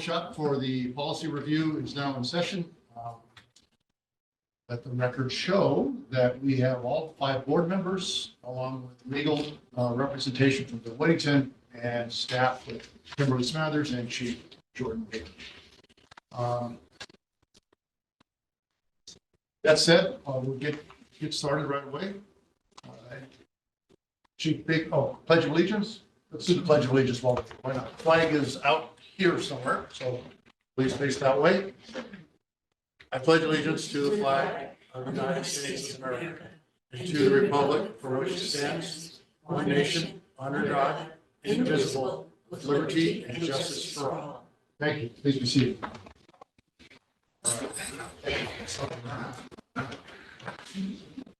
workshop for the policy review is now in session. Let the record show that we have all 5 board members along with legal representation from Bill Whittington and staff with Kimberly Smathers and Chief Jordan Baker. That said, we'll get started right away. Chief Baker, Pledge of Allegiance. Let's do the Pledge of Allegiance. Well, why not? The flag is out here somewhere, so please face that way. I pledge allegiance to the flag of the United States of America and to the republic for which it stands, one nation, under God, indivisible, with liberty and justice for all. Thank you. Please be seated.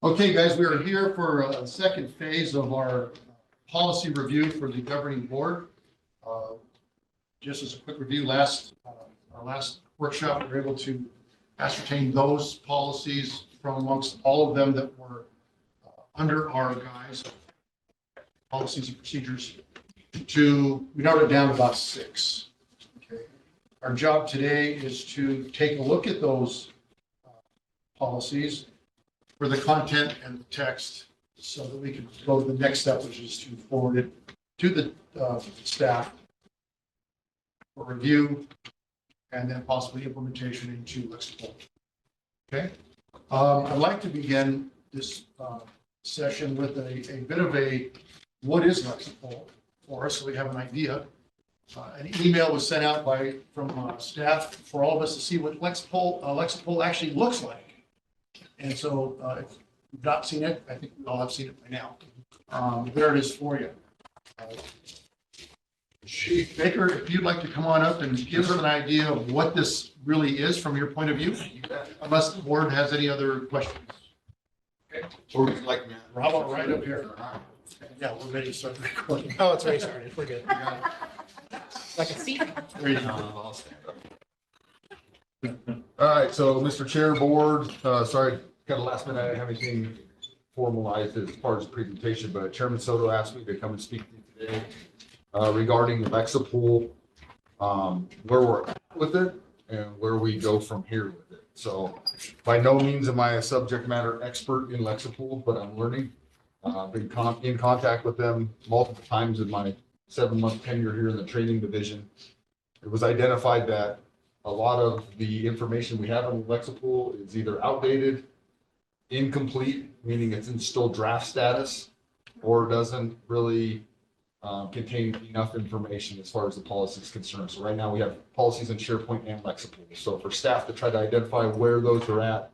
Okay, guys, we are here for a second phase of our policy review for the governing board. Just as a quick review, our last workshop, we were able to ascertain those policies from amongst all of them that were under our guise of policies and procedures we narrowed it down to about 6. Okay. Our job today is to take a look at those policies for the content and the text so that we can go to the next step, which is to forward it to the staff for review and then possibly implementation into Lexipol. Okay. I'd like to begin this session with a bit of a what is Lexipol for us, so we have an idea. An email was sent out from staff for all of us to see what Lexipol actually looks like. And so if you've not seen it, I think we all have seen it by now. There it is for you. Chief Baker, if you'd like to come on up and give us an idea of what this really is from your point of view, unless the board has any other questions. Okay. Or would you like me? How about right up here? Yeah, we're ready to start recording. Oh, it's already started. We're good. Like a seat. There you go. All right, so Mr. Chair, board, sorry, kind of last minute, I didn't have anything formalized as part of the presentation, but Chairman Soto asked me to come and speak to you today regarding Lexipol, where we're at with it and where we go from here with it. So by no means am I a subject matter expert in Lexipol, but I'm learning. I've been in contact with them multiple times in my 7-month tenure here in the training division. It was identified that a lot of the information we have on Lexipol is either outdated, incomplete, meaning it's in still draft status, or doesn't really contain enough information as far as the policy is concerned. So right now we have policies in SharePoint and Lexipol. So for staff to try to identify where those are at,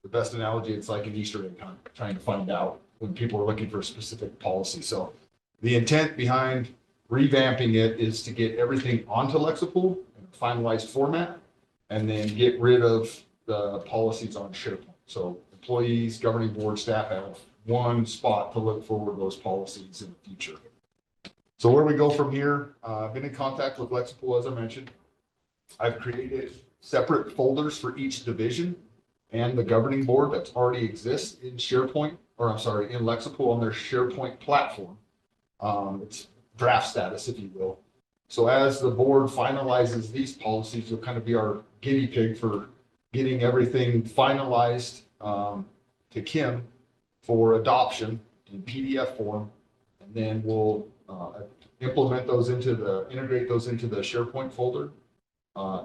the best analogy, it's like an Easter egg hunt, trying to find out when people are looking for a specific policy. So the intent behind revamping it is to get everything onto Lexipol in a finalized format, and then get rid of the policies on SharePoint. So employees, governing board, staff have one spot to look forward those policies in the future. So where we go from here, I've been in contact with Lexipol, as I mentioned. I've created separate folders for each division and the governing board that already exists in SharePoint, or I'm sorry, in Lexipol on their SharePoint platform. It's draft status, if you will. So as the board finalizes these policies, you'll kind of be our guinea pig for getting everything finalized to Kim for adoption in PDF form, and then we'll integrate those into the SharePoint folder,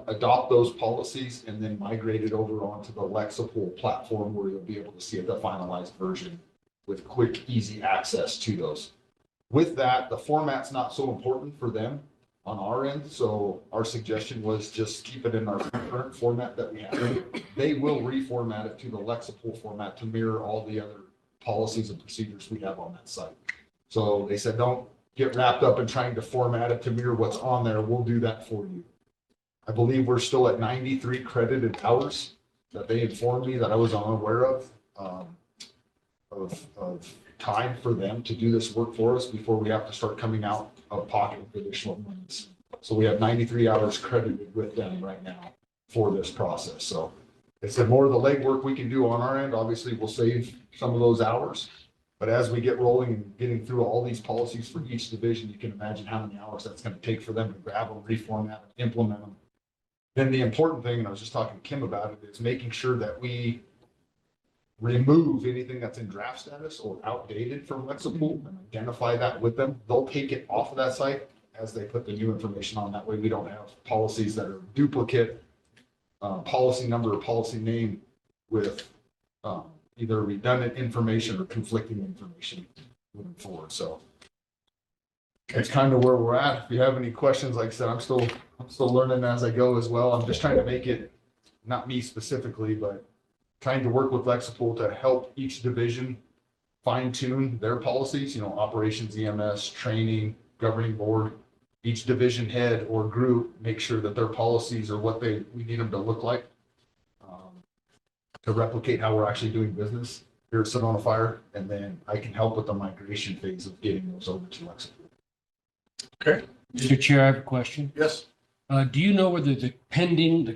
adopt those policies, and then migrate it over onto the Lexipol platform where you'll be able to see the finalized version with quick, easy access to those. With that, the format's not so important for them on our end, so our suggestion was just keep it in our current format that we have. They will reformat it to the Lexipol format to mirror all the other policies and procedures we have on that site. So they said, don't get wrapped up in trying to format it to mirror what's on there. We'll do that for you. I believe we're still at 93 credited hours that they informed me that I was unaware of time for them to do this work for us before we have to start coming out of pocket with additional monies. So we have 93 hours credited with them right now for this process. So it's the more of the legwork we can do on our end. Obviously, we'll save some of those hours. But as we get rolling and getting through all these policies for each division, you can imagine how many hours that's going to take for them to grab them, reformat them, implement them, Then the important thing, and I was just talking to Kim about it, is making sure that we remove anything that's in draft status or outdated from Lexipol and identify that with them. They'll take it off of that site as they put the new information on. That way we don't have policies that are duplicate, policy number or policy name with either redundant information or conflicting information moving forward. So that's kind of where we're at. If you have any questions, like I said, I'm still learning as I go as well. I'm just trying to make it, not me specifically, but trying to work with Lexipol to help each division fine tune their policies, operations, EMS, training, governing board, each division head or group, make sure that their policies are what we need them to look like, to replicate how we're actually doing business here at Sedona Fire. And then I can help with the migration phase of getting those over to Lexipol. Okay, Mr. Chair, I have a question. yes. Do you know whether the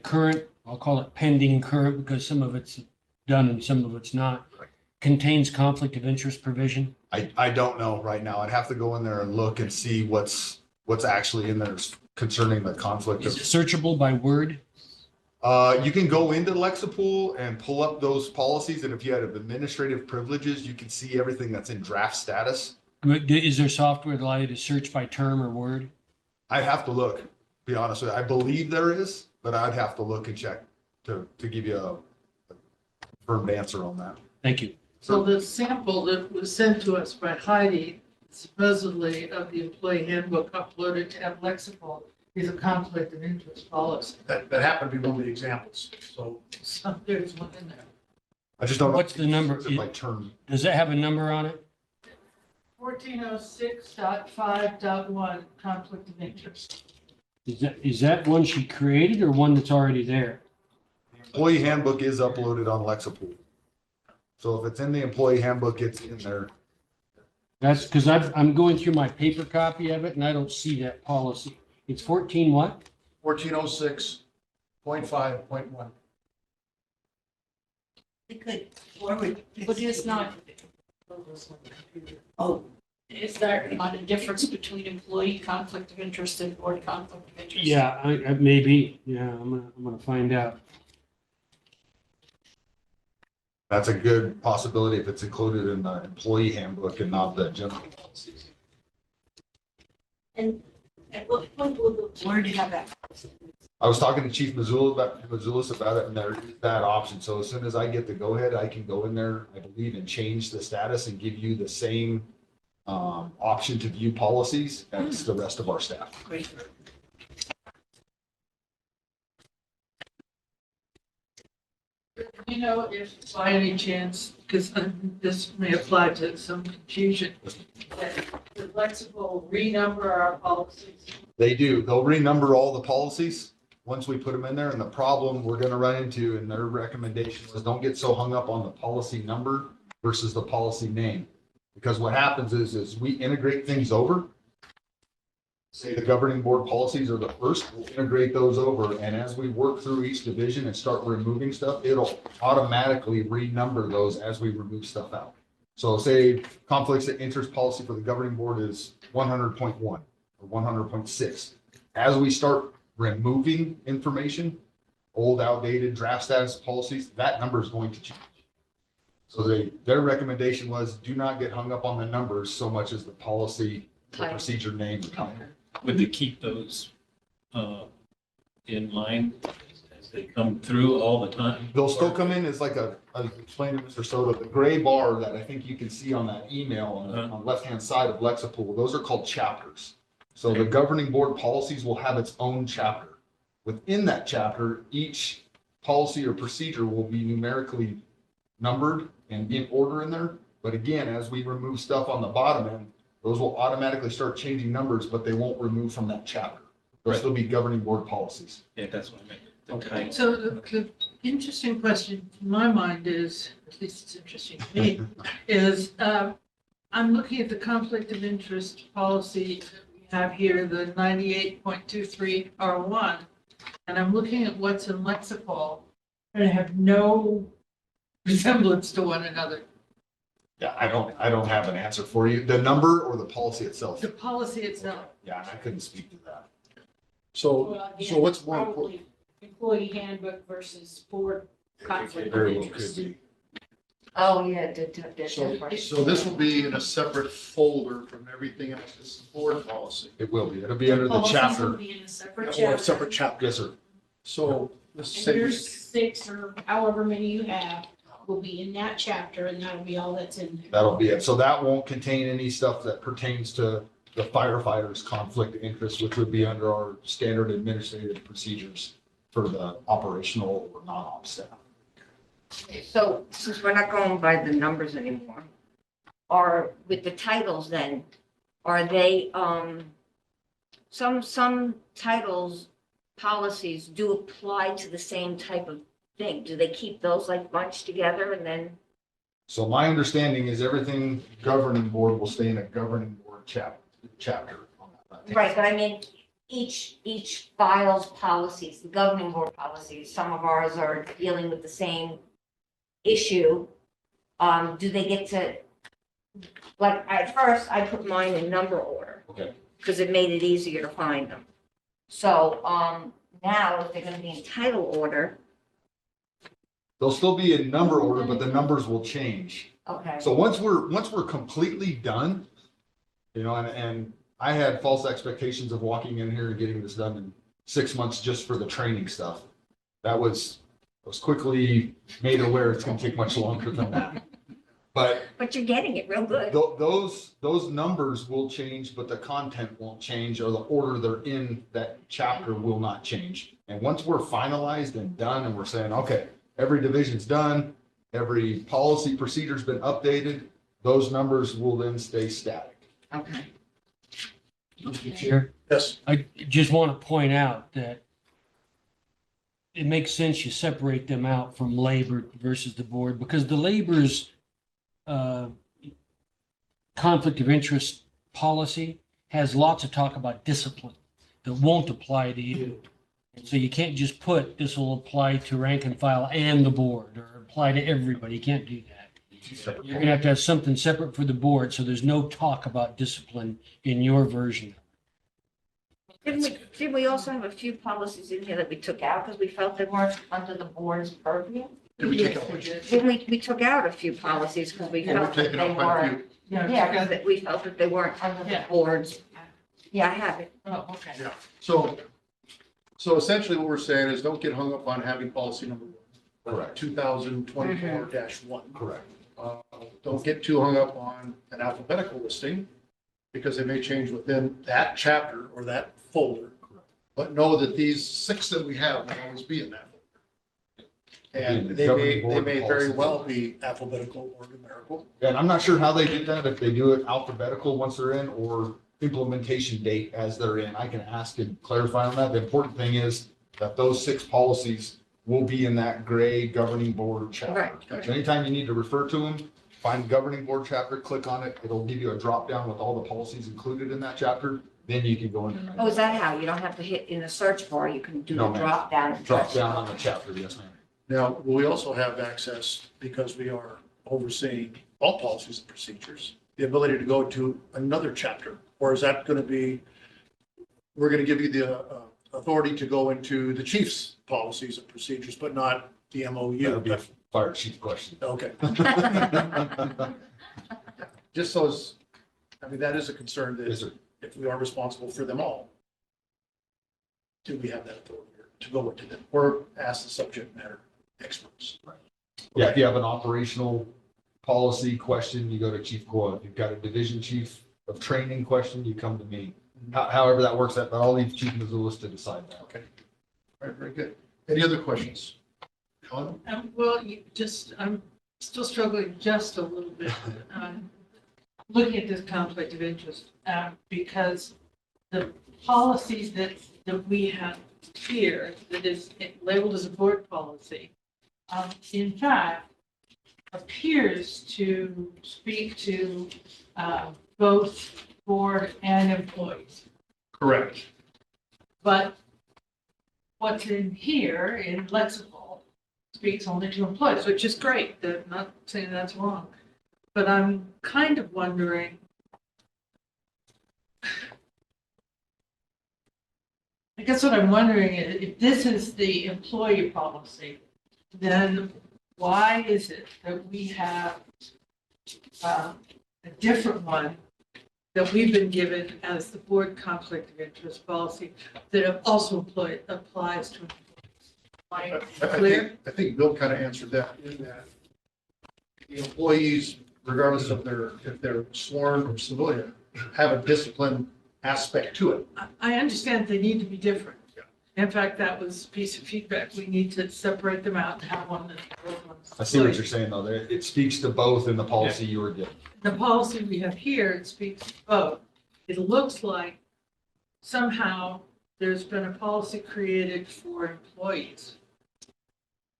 current, I'll call it pending current because some of it's done and some of it's not, contains conflict of interest provision? I don't know right now. I'd have to go in there and look and see what's actually in there concerning the conflict. Is it searchable by word? You can go into Lexipol and pull up those policies, and if you have administrative privileges, you can see everything that's in draft status. Is there software that allows you to search by term or word? I'd have to look, to be honest with you. I believe there is, but I'd have to look and check to give you a firm answer on that. Thank you. So the sample that was sent to us by Heidi, supposedly of the employee handbook uploaded to Lexipol, is a conflict of interest policy. That happened to be one of the examples, so. So there's one in there. I just don't know. What's the number? By term. Does that have a number on it? 1406.5.1, conflict of interest. Is that one she created or one that's already there? Employee handbook is uploaded on Lexipol. So if it's in the employee handbook, it's in there. That's because I'm going through my paper copy of it and I don't see that policy. It's 14 what? 1406.5.1. But it's not, oh, is there not a difference between employee conflict of interest and board conflict of interest? Yeah, I maybe. Yeah, I'm gonna find out. That's a good possibility if it's included in the employee handbook and not the general policies. And at what point will the board have that? I was talking to Chief Missoula about it, and there is that option. So as soon as I get the go-ahead, I can go in there, I believe, and change the status and give you the same option to view policies as the rest of our staff. Great. You know, if by any chance, because this may apply to some confusion, that the Lexipol renumber our policies. They do. They'll renumber all the policies once we put them in there. And the problem we're going to run into, and their recommendation was, don't get so hung up on the policy number versus the policy name. Because what happens is we integrate things over. Say the governing board policies are the first, we'll integrate those over. And as we work through each division and start removing stuff, it'll automatically renumber those as we remove stuff out. So say conflicts of interest policy for the governing board is 100.1 or 100.6. As we start removing information, old outdated draft status policies, that number is going to change. So their recommendation was do not get hung up on the numbers so much as the policy, the Type. procedure name. Would they keep those in mind as they come through all the time? They'll still come in as like I was explaining to Mr. Soto, the gray bar that I think you can see on that email on the left-hand side of Lexipol, those are called chapters. So the governing board policies will have its own chapter. Within that chapter, each policy or procedure will be numerically numbered and in order in there. But again, as we remove stuff on the bottom end, those will automatically start changing numbers, but they won't remove from that chapter. They'll Right. still be governing board policies. Yeah, that's what I meant. The Okay. kind. So the interesting question in my mind is, at least it's interesting to me, is I'm looking at the conflict of interest policy that we have here, the 98.23 R1, and I'm looking at what's in Lexipol, and I have no resemblance to one another. Yeah, I don't have an answer for you. The number or the policy itself? The policy itself. Yeah, I couldn't speak to that. So Well, yeah, what's more important? probably employee handbook versus board conflict of Very well interest. could be. Oh, yeah, So this will be in a separate folder from everything else. This is board policy. It will be. It'll be under the Policies will chapter. be in a separate Or a chapter. separate chapter. Yes, sir. So let's And say, your 6 or however many you have will be in that chapter, and that'll be all that's in there. That'll be it. So that won't contain any stuff that pertains to the firefighters' conflict of interest, which would be under our standard administrative procedures for the operational or non-op staff. So since we're not going by the numbers anymore, or with the titles then, are they, some titles, policies do apply to the same type of thing? Do they keep those like bunched together and then? So my understanding is everything governing board will stay in a governing board chapter. on that. Right, but I mean, each files policies, the governing board policies, some of ours are dealing with the same issue. Do they get to, like, at first, I put mine in number order. Okay. Because it made it easier to find them. So, now if they're gonna be in title order, They'll still be in number order, but the numbers will change. okay, So once we're completely done, you know, and I had false expectations of walking in here and getting this done in 6 months just for the training stuff. I was quickly made aware it's gonna take much longer than that. But but you're getting it real good. those numbers will change, but the content won't change, or the order they're in that chapter will not change. And once we're finalized and done and we're saying, okay, every division's done, every policy procedure's been updated, those numbers will then stay static. Okay. Mr. Chair, yes, I just want to point out that it makes sense you separate them out from labor versus the board, because the labor's conflict of interest policy has lots of talk about discipline that won't apply to you. And so you can't just put, this will apply to rank and file and the board, or apply to everybody. You can't do that. You're gonna have to have something separate for the board, so there's no talk about discipline in your version. Didn't we also have a few policies in here that we took out because we felt they weren't under the board's purview? did we take out which? Didn't we took out a few policies because we Yeah, we've felt that taken they out quite a weren't, few. yeah, because that we felt that they weren't under the Yeah. board's. Yeah, I have it. Oh, okay. Yeah. So essentially what we're saying is don't get hung up on having policy number Correct. 2024-1. Correct. Don't get too hung up on an alphabetical listing because they may change within that chapter or that folder. But know that these 6 that we have will always be in that folder. And they may very well be alphabetical or numerical. And I'm not sure how they do that, if they do it alphabetical once they're in, or implementation date as they're in. I can ask and clarify on that. The important thing is that those 6 policies will be in that gray governing board chapter. Right. So anytime you need to refer to them, find governing board chapter, click on it. It'll give you a drop down with all the policies included in that chapter. Then you can go in. Oh, is that how? You don't have to hit in the search bar, you can do No, the ma'am. drop down. and Drop press down it. on the chapter, yes, ma'am. Now, will we also have access, because we are overseeing all policies and procedures, the ability to go to another chapter? Or is that going to be, we're going to give you the authority to go into the chief's policies and procedures, but not the That'll MOU? be a fire chief question. Okay, just so as, I mean, that is a concern Yes, that sir. if we are responsible for them all, do we have that authority to go into them or ask the subject matter experts? Yeah, if you have an operational policy question, you go to Chief Coyle. If you've got a division chief of training question, you come to me. However that works out, but I'll leave Chief Missoula to decide that. Okay. All right, very good. Any other questions? Colin? Well, I'm still struggling just a little bit, looking at this conflict of interest, because the policies that we have here, that is labeled as a board policy, in fact, appears to speak to both board and employees. Correct. But what's in here in lexical speaks only to employees, which is great. I'm not saying that's wrong. But I'm kind of wondering, I guess what I'm wondering is, if this is the employee policy, then why is it that we have a different one that we've been given as the board conflict of interest policy that also applies to employees? I think Bill kind of answered that in that the employees, regardless of if they're sworn or civilian, have a discipline aspect to it. I understand they need to be different. In fact, that was a piece of feedback. We need to separate them out and have one that's. I see what you're saying though. It speaks to both in the policy you were given. The policy we have here, it speaks to both. It looks like somehow there's been a policy created for employees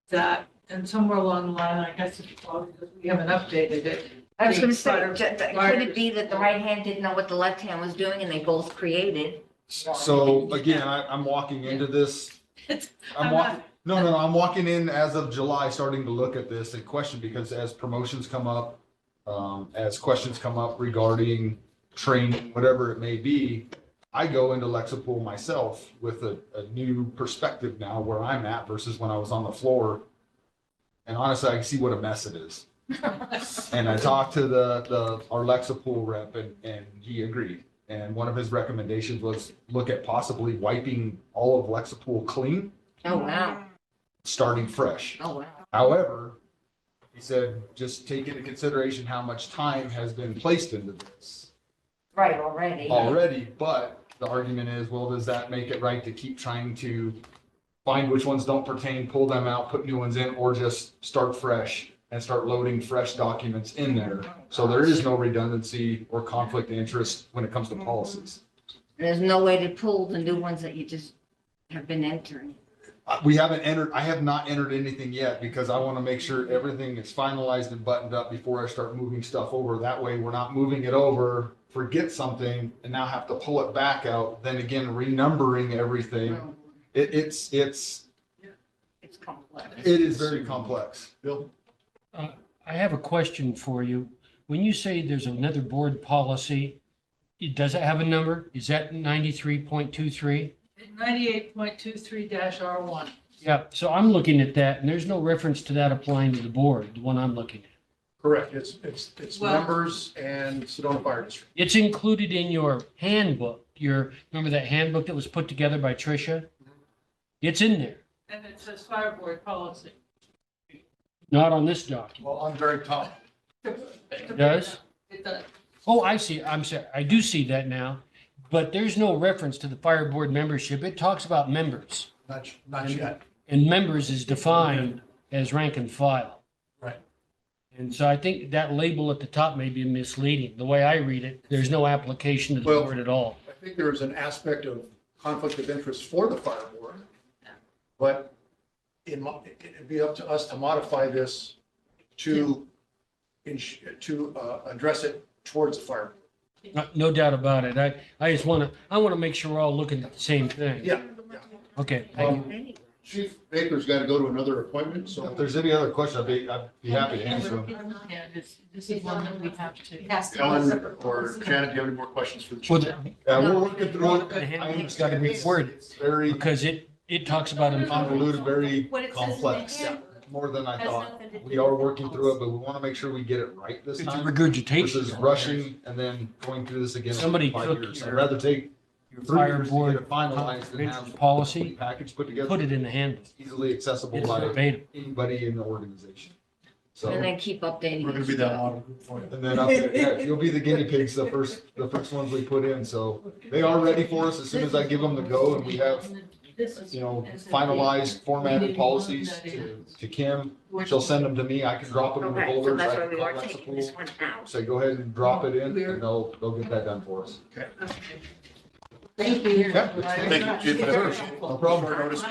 that, and somewhere along the line, I guess it's probably because we haven't updated it. I was gonna say, Fire- could it be that the right hand didn't know what the left hand was doing and they both created? So again, I'm walking into this. I'm walking, no, I'm walking in as of July, starting to look at this and question, because as promotions come up, as questions come up regarding training, whatever it may be, I go into Lexipol myself with a new perspective now where I'm at versus when I was on the floor. And honestly, I can see what a mess it is. And I talked to our Lexipol rep and he agreed. And one of his recommendations was look at possibly wiping all of Lexipol clean, Oh, wow. starting fresh. Oh, wow. However, he said, just take into consideration how much time has been placed into this Right, already. already. But the argument is, well, does that make it right to keep trying to find which ones don't pertain, pull them out, put new ones in, or just start fresh and start loading fresh documents in there? So there is no redundancy or conflict of interest when it comes to policies. There's no way to pull the new ones that you just have been entering. We haven't entered, I have not entered anything yet because I want to make sure everything is finalized and buttoned up before I start moving stuff over. That way we're not moving it over, forget something and now have to pull it back out, then again, renumbering everything. It's It's complex. it is very complex. Bill? I have a question for you. When you say there's another board policy, does it have a number? Is that 93.23? 98.23-R1. Yeah, so I'm looking at that and there's no reference to that applying to the board, the one I'm looking at. Correct. It's Well- members and Sedona Fire District. It's included in your handbook, remember that handbook that was put together by Tricia? It's in there, And it says fire board policy. not on this document. Well, on the very top. It does? It does. Oh, I see. I'm sorry. I do see that now. But there's no reference to the fire board membership. It talks about members. Not yet. And members is defined as rank and file. Right. And so I think that label at the top may be misleading. The way I read it, there's no application to the Well- board at all. I think there is an aspect of conflict of interest for the fire board. But it'd be up to us to modify this to address it towards the fire board. No doubt about it. I just want to make sure we're all looking at the same thing. Yeah. Okay, thank you. Chief Baker's got to go to another appointment, If so there's any other questions, I'd be happy to answer them. Yeah, this is one that we have to. Ellen or Janet, do you have any more questions for the Well, chief? Yeah, we're working through it. The I handbook's got to understand be it's worded very because it talks about convoluted, very What it says in the complex, handbook more than I has thought. nothing to do We are with the working through it, but we want to make sure we get it right this It's a time regurgitation. versus rushing and then going through this again. in Somebody 5 took years. I'd your- rather take Your 3 fire years to get board it finalized and have policy, package put put together, it in the handbook. easily accessible It's by verbatim. anybody in the organization. So, And and then keep updating. We're going to be that model group for you. then up there, yeah, you'll be the guinea pigs, the first ones we put in. So they are ready for us as soon as I give them the go and we have, finalized formatted policies to Kim. She'll send them to me. I can drop them in the Okay, so folders. that's I why can we are call taking Lexipol. this one out. Say, go ahead and drop it in and they'll get that done for us. Thank you. Yeah. Thank you, Chief. No problem. Short notice.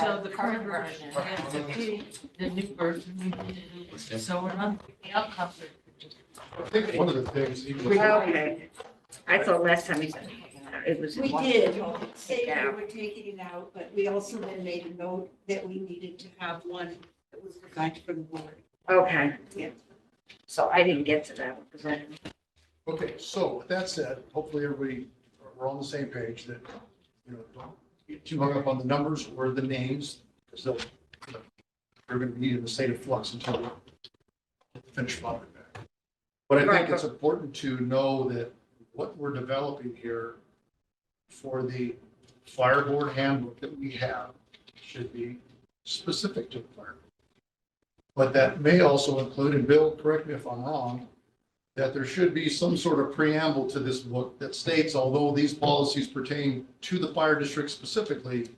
So the current version, the new version, so we're not picking up conflict. I think one of the things, even with Okay. I thought last time he said it was. We did say that we were taking it out, but we also then made a note that we needed to have one that was designed for the board. Okay. Yeah. So I didn't get to that one because I didn't. Okay, so with that said, hopefully everybody, we're on the same page that don't get too hung up on the numbers or the names, because they're going to be in the state of flux until we get the finished product back. But I think it's important to know that what we're developing here for the fire board handbook that we have should be specific to the fire. But that may also include, and Bill, correct me if I'm wrong, that there should be some sort of preamble to this book that states, although these policies pertain to the fire district specifically, the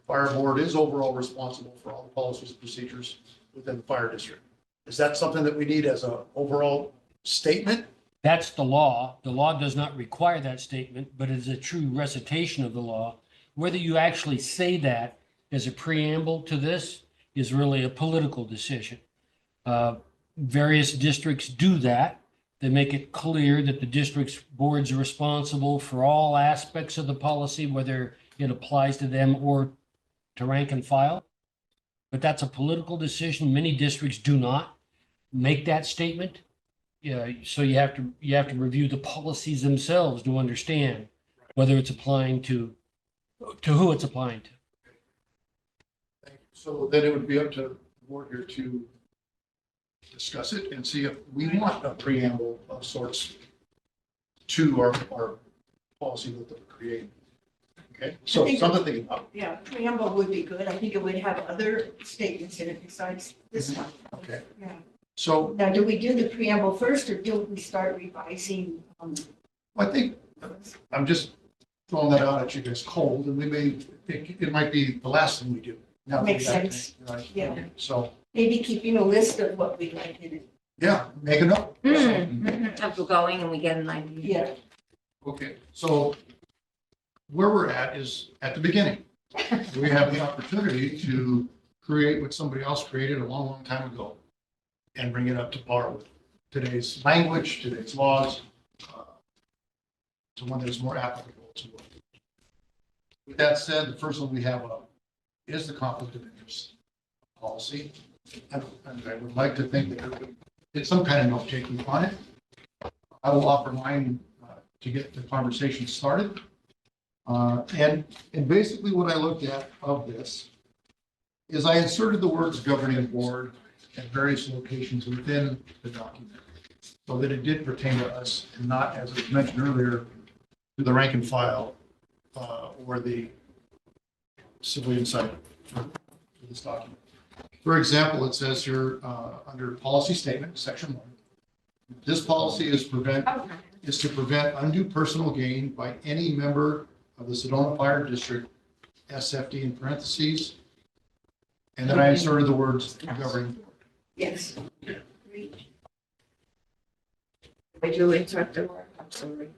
fire board is overall responsible for all the policies and procedures within the fire district. Is that something that we need as an overall statement? That's the law. The law does not require that statement, but it is a true recitation of the law. Whether you actually say that as a preamble to this is really a political decision. Various districts do that. They make it clear that the district's boards are responsible for all aspects of the policy, whether it applies to them or to rank and file. But that's a political decision. Many districts do not make that statement. Yeah, so you have to review the policies themselves to understand whether it's applying to who it's applying to. Thank you. So then it would be up to the board here to discuss it and see if we want a preamble of sorts to our policy that we're creating. Okay, so something to think about. Yeah, preamble would be good. I think it would have other statements in it besides this one. Okay, Yeah. so Now, do we do the preamble first or do we start revising? I think I'm just throwing that out at you guys cold, and we may think it might be the last thing we do. Now that we Makes got it, sense. right? Yeah. So, Maybe keeping a list of what we'd like in it. yeah, make a note. If we're going and we get an idea. Yeah. Okay, so where we're at is at the beginning. We have the opportunity to create what somebody else created a long, long time ago and bring it up to par with today's language, today's laws, to one that is more applicable to what. With that said, the first one we have up is the conflict of interest policy. And I would like to think that everybody did some kind of note taking on it. I will offer mine to get the conversation started. And basically what I looked at of this is I inserted the words governing board at various locations within the document so that it did pertain to us and not, as was mentioned earlier, to the rank and file or the civilian side for this document. For example, it says here under policy statement, section 1, this policy is to prevent undue personal gain by any member of the Sedona Fire District, SFD in parentheses. And then I inserted the words governing board. Yes. Would you insert the word? I'm sorry.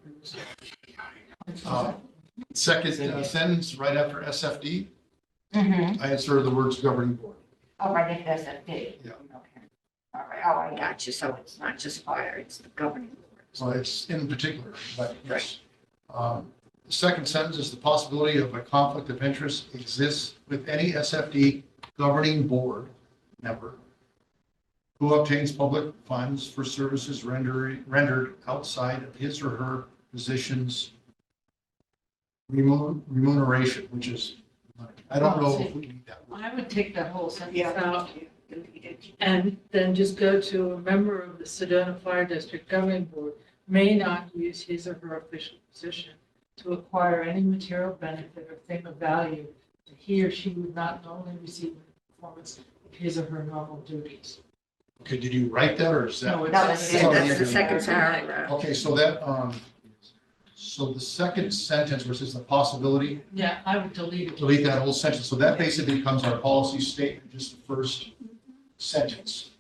Second sentence, right after SFD, Mm-hmm. I inserted the words governing board. Oh, right, if SFD. Yeah. Okay. All right. Oh, I got you. So it's not just fire, it's the governing board. So it's in particular, but yes. The second sentence is the possibility of a conflict of interest exists with any SFD governing board member who obtains public funds for services rendered outside of his or her position's remuneration, which is, I don't know if we need that word. I would take that whole sentence Yeah. out and then just go to a member of the Sedona Fire District Governing Board may not use his or her official position to acquire any material benefit or thing of value that he or she would not normally receive in the performance of his or her normal duties. Okay, did you write that or is that? No, No, that's it. That's the second paragraph. Okay, so that, so the second sentence, which is the possibility, Yeah, I would delete it. delete that whole sentence. So that basically becomes our policy statement, just the first sentence.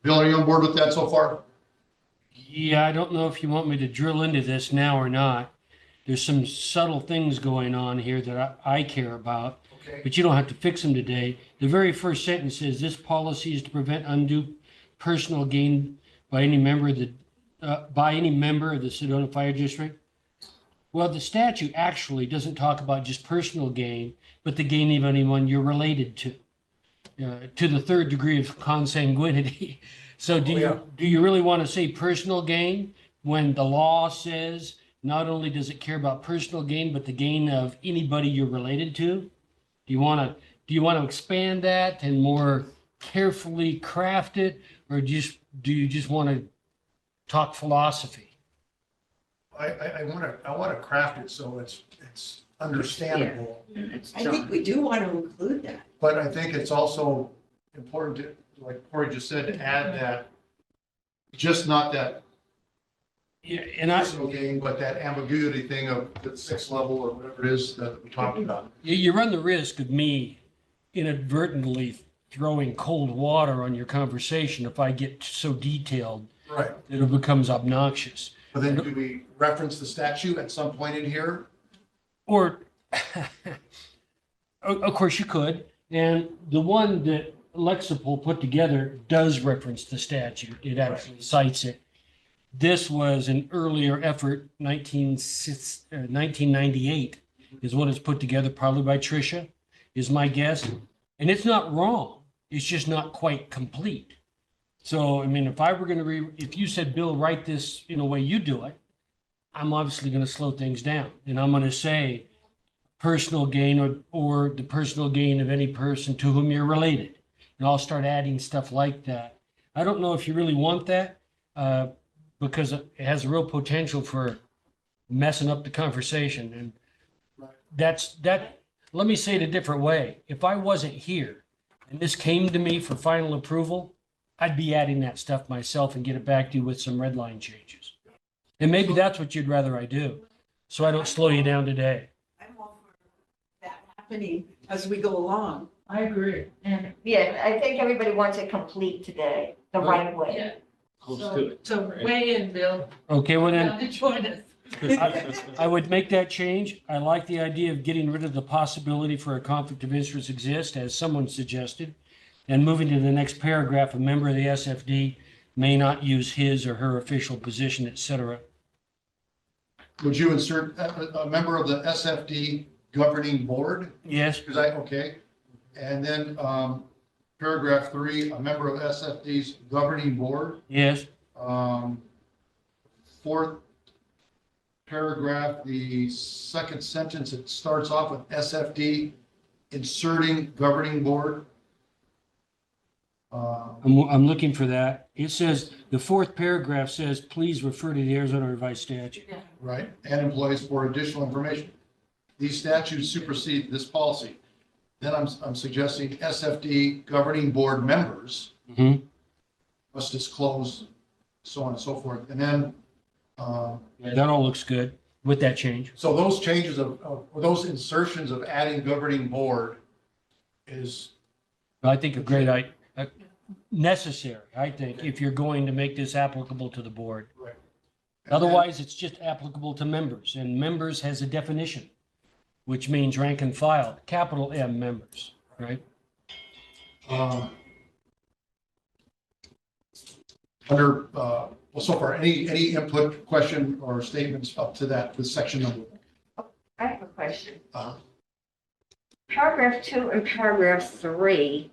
Bill, are you on board with that so far? Yeah, I don't know if you want me to drill into this now or not. There's some subtle things going on here that I care about, Okay. but you don't have to fix them today. The very first sentence says this policy is to prevent undue personal gain by any member of the Sedona Fire District. Well, the statute actually doesn't talk about just personal gain, but the gain of anyone you're related to the third degree of consanguinity. So do you really want to say personal gain when the law says not only does it care about personal gain, but the gain of anybody you're related to? Do you want to expand that and more carefully craft it, or do you just want to talk philosophy? I want to craft it so it's understandable, I think we do want to include that. but I think it's also important to, like Corey just said, to add that, just not that Yeah, and I, personal gain, but that ambiguity thing of the sixth level or whatever it is that we talked about. you run the risk of me inadvertently throwing cold water on your conversation if I get so detailed Right. that it becomes obnoxious. But then do we reference the statute at some point in here? Or, of course you could, and the one that Lexipol put together does reference the statute. It actually cites it. This was an earlier effort, 1998 is what it's put together, probably by Tricia, is my guess. And it's not wrong. It's just not quite complete. So, I mean, if I were going to if you said, Bill, write this in a way you do it, I'm obviously going to slow things down. And I'm going to say personal gain or the personal gain of any person to whom you're related. And I'll start adding stuff like that. I don't know if you really want that because it has a real potential for messing up the conversation. And let me say it a different way. If I wasn't here and this came to me for final approval, I'd be adding that stuff myself and get it back to you with some red line changes. And maybe that's what you'd rather I do, so I don't slow you down today. I'm all for that happening as we go along. I agree. And Yeah, I think everybody wants it complete today, the right way. yeah, Close to it. so weigh in, Bill. Okay, well Now then, to join us. I would make that change. I like the idea of getting rid of the possibility for a conflict of interest exist, as someone suggested. And moving to the next paragraph, a member of the SFD may not use his or her official position, et cetera. Would you insert a member of the SFD governing board? Yes, Because okay. And then paragraph 3, a member of SFD's governing board. yes, Fourth paragraph, the second sentence, it starts off with SFD inserting governing board. I'm looking for that. It says, the fourth paragraph says, please refer to the Arizona Revised Statute. Right, and employees for additional information. These statutes supersede this policy. Then I'm suggesting SFD governing board members Mhm. must disclose, so on and so forth. And then, Yeah, that all looks good with that change. so those changes or those insertions of adding governing board is, I think a great, necessary, I think, if you're going to make this applicable to the board. right. Otherwise, it's just applicable to members, and members has a definition, which means rank and file, capital M members, right? Under, well, so far, any input, question, or statements up to that, with section number? I have a question. Uh, Paragraph 2 and paragraph 3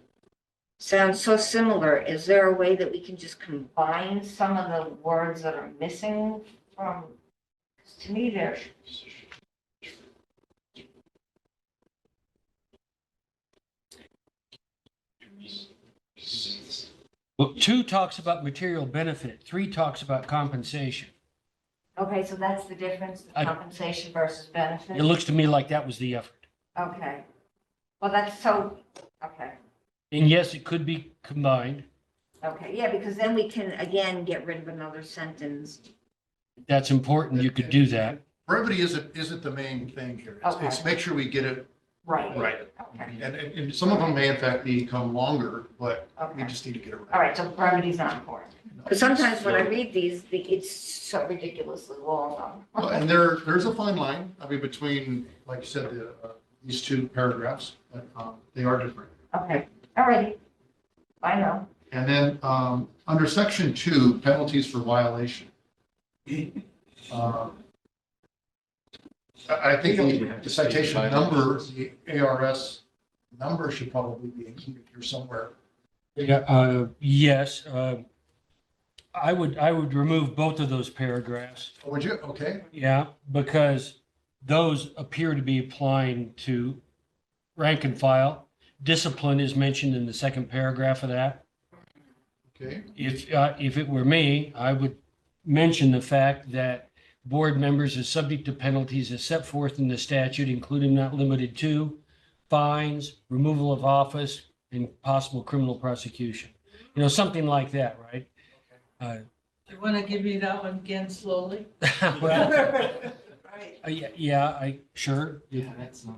sound so similar. Is there a way that we can just combine some of the words that are missing from, 'cause to me, they're, Well, 2 talks about material benefit, 3 talks about compensation. okay, so that's the difference, the I- compensation versus benefit? It looks to me like that was the effort. Okay. Well, that's so, okay, And yes, it could be combined. okay, yeah, because then we can, again, get rid of another sentence. If that's important, you could do that. Brevity isn't the main thing here. It's Okay. make sure we get it Right. right. Okay, And some of them may in fact become longer, but we okay. just need to get it right. All right, so brevity's not important. Because sometimes when I read these, it's so ridiculously long. Well, and there's a fine line, I mean, between, like you said, these 2 paragraphs, but they are different. Okay, all righty. I know. And then under section 2, penalties for violation. I think the citation number, the ARS number should probably be included here somewhere. Yeah, yes. I would remove both of those paragraphs. Would you? Okay. Yeah, because those appear to be applying to rank and file. Discipline is mentioned in the second paragraph of that. Okay. If it were me, I would mention the fact that board members are subject to penalties as set forth in the statute, including not limited to fines, removal of office, and possible criminal prosecution. You know, something like that, right? You want to give me that one again slowly? Well, Right. yeah, sure. Yeah, that's not.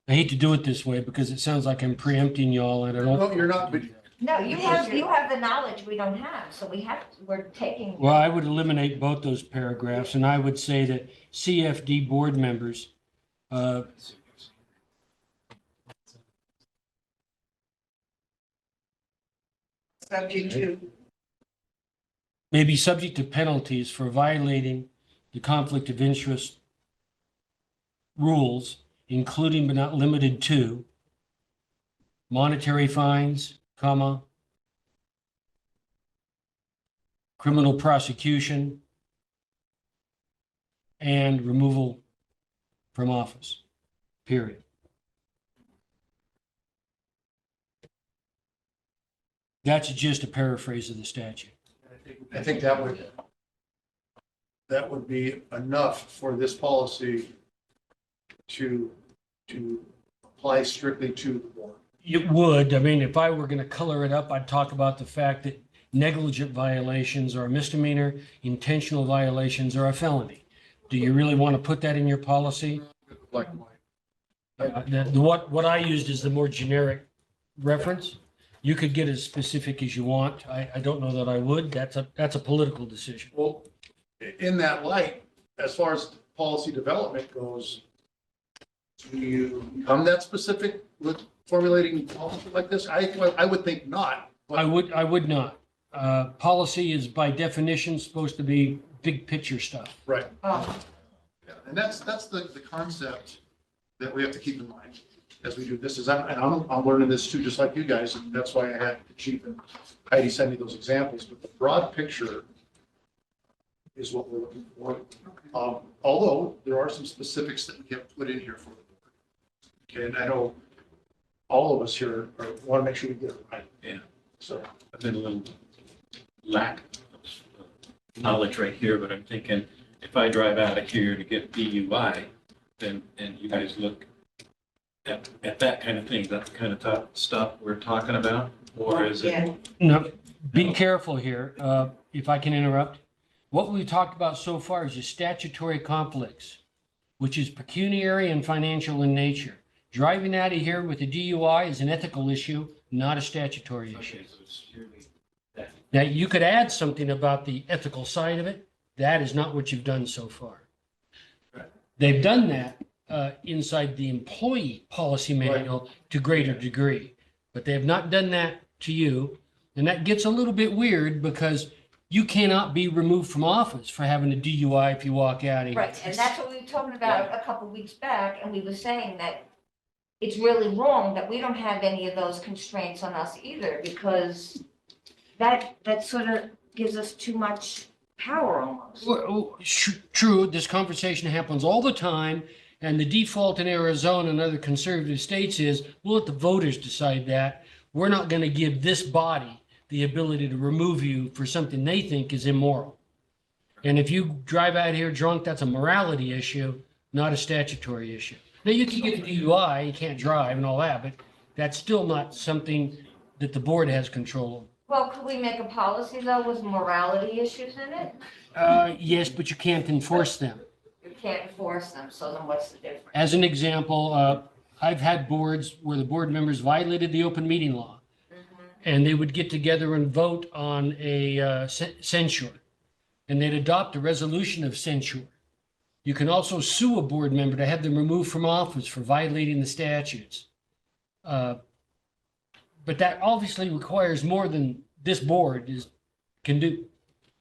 I hate to do it this way because it sounds like I'm preempting y'all and I don't. No, you're not, but No, you have the knowledge we don't have, so we're taking. Well, I would eliminate both those paragraphs and I would say that CFD board members, Subject to, may be subject to penalties for violating the conflict of interest rules, including but not limited to monetary fines, comma, criminal prosecution, and removal from office, period. That's just a paraphrase of the statute. I think that would be enough for this policy to apply strictly to the board. It would. I mean, if I were going to color it up, I'd talk about the fact that negligent violations are a misdemeanor, intentional violations are a felony. Do you really want to put that in your policy? Like, What I used is the more generic reference. You could get as specific as you want. I don't know that I would. That's a political decision. well, in that light, as far as policy development goes, do you become that specific with formulating policy like this? I would think not. but- I would not. Policy is by definition supposed to be big picture stuff. Right. Oh, Yeah, and that's the concept that we have to keep in mind as we do this. I'm learning this too, just like you guys, and that's why I had the chief and Heidi send me those examples. But the broad picture is what we're looking for. Although there are some specifics that we have put in here for the board. Okay, and I know all of us here want to make sure we get it right. Yeah. So, I've been a little lack of knowledge right here, but I'm thinking if I drive out of here to get DUI, then, and you guys look at that kind of thing, that's the kind of stuff we're talking about? Or is it? yeah, No, be careful here, if I can interrupt. What we've talked about so far is just statutory conflicts, which is pecuniary and financial in nature. Driving out of here with a DUI is an ethical issue, not a statutory issue. Okay, so it's purely that. Now, you could add something about the ethical side of it. That is not what you've done so far. They've done that inside the employee policy manual to greater degree, but they have not done that to you. And that gets a little bit weird because you cannot be removed from office for having a DUI if you walk out of here. right, and that's what we were talking about a couple weeks back, and we were saying that it's really wrong that we don't have any of those constraints on us either, because that sort of gives us too much power almost. Well, true, this conversation happens all the time, and the default in Arizona and other conservative states is, we'll let the voters decide that. We're not going to give this body the ability to remove you for something they think is immoral. And if you drive out here drunk, that's a morality issue, not a statutory issue. Now, you can get the DUI, you can't drive and all that, but that's still not something that the board has control over. Well, could we make a policy though with morality issues in it? Yes, but you can't enforce them. You can't enforce them, so then what's the difference? As an example, I've had boards where the board members violated the open meeting law. And they would get together and vote on a censure. And they'd adopt a resolution of censure. You can also sue a board member to have them removed from office for violating the statutes. But that obviously requires more than this board can do,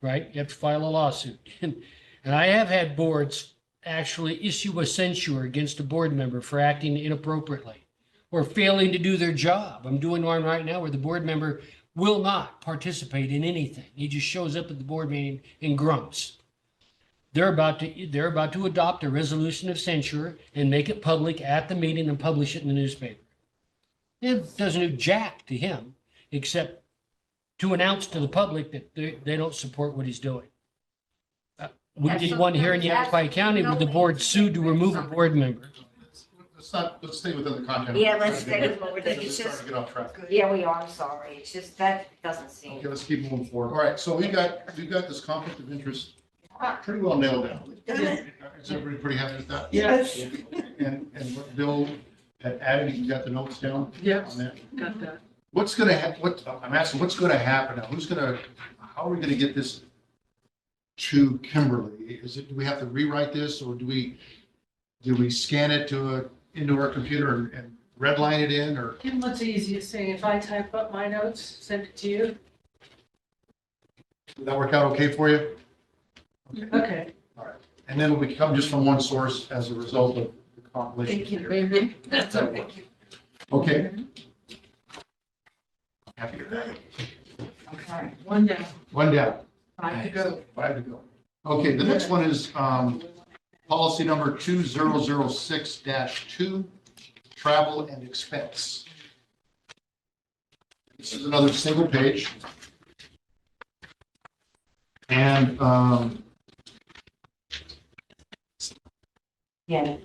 right? You have to file a lawsuit. And I have had boards actually issue a censure against a board member for acting inappropriately or failing to do their job. I'm doing one right now where the board member will not participate in anything. He just shows up at the board meeting and grumps. They're about to adopt a resolution of censure and make it public at the meeting and publish it in the newspaper. It doesn't do jack to him, except to announce to the public that they don't support what he's doing. We Yeah, did so one here in that's Yavapai County where the board sued to remove a board member. Let's stay within the content. Yeah, let's stay with what we're doing. It's It's starting just, to get off track. yeah, we are, I'm sorry. It's just, that doesn't seem. Okay, let's keep moving forward. All right, so we've got this conflict of interest pretty well nailed down. Done it. Is everybody pretty happy with that? Yes, And what Bill had added, you got the notes down yes, on that? got that. What's gonna I'm asking, what's gonna happen now? How are we gonna get this to Kimberly? Do we have to rewrite this, or do we scan it into our computer and redline it in, or? Kim, what's the easiest thing? If I type up my notes, send it to you? Did that work out okay for you? Okay. And then we come just from one source as a result of the compilation. Thank you. here. That's okay. Thank you. Okay. Happy with that. Okay, one down, One down, 5 to go. 5 to go. Okay, the next one is policy number 2006-2, travel and expense. This is another single page. And Yeah.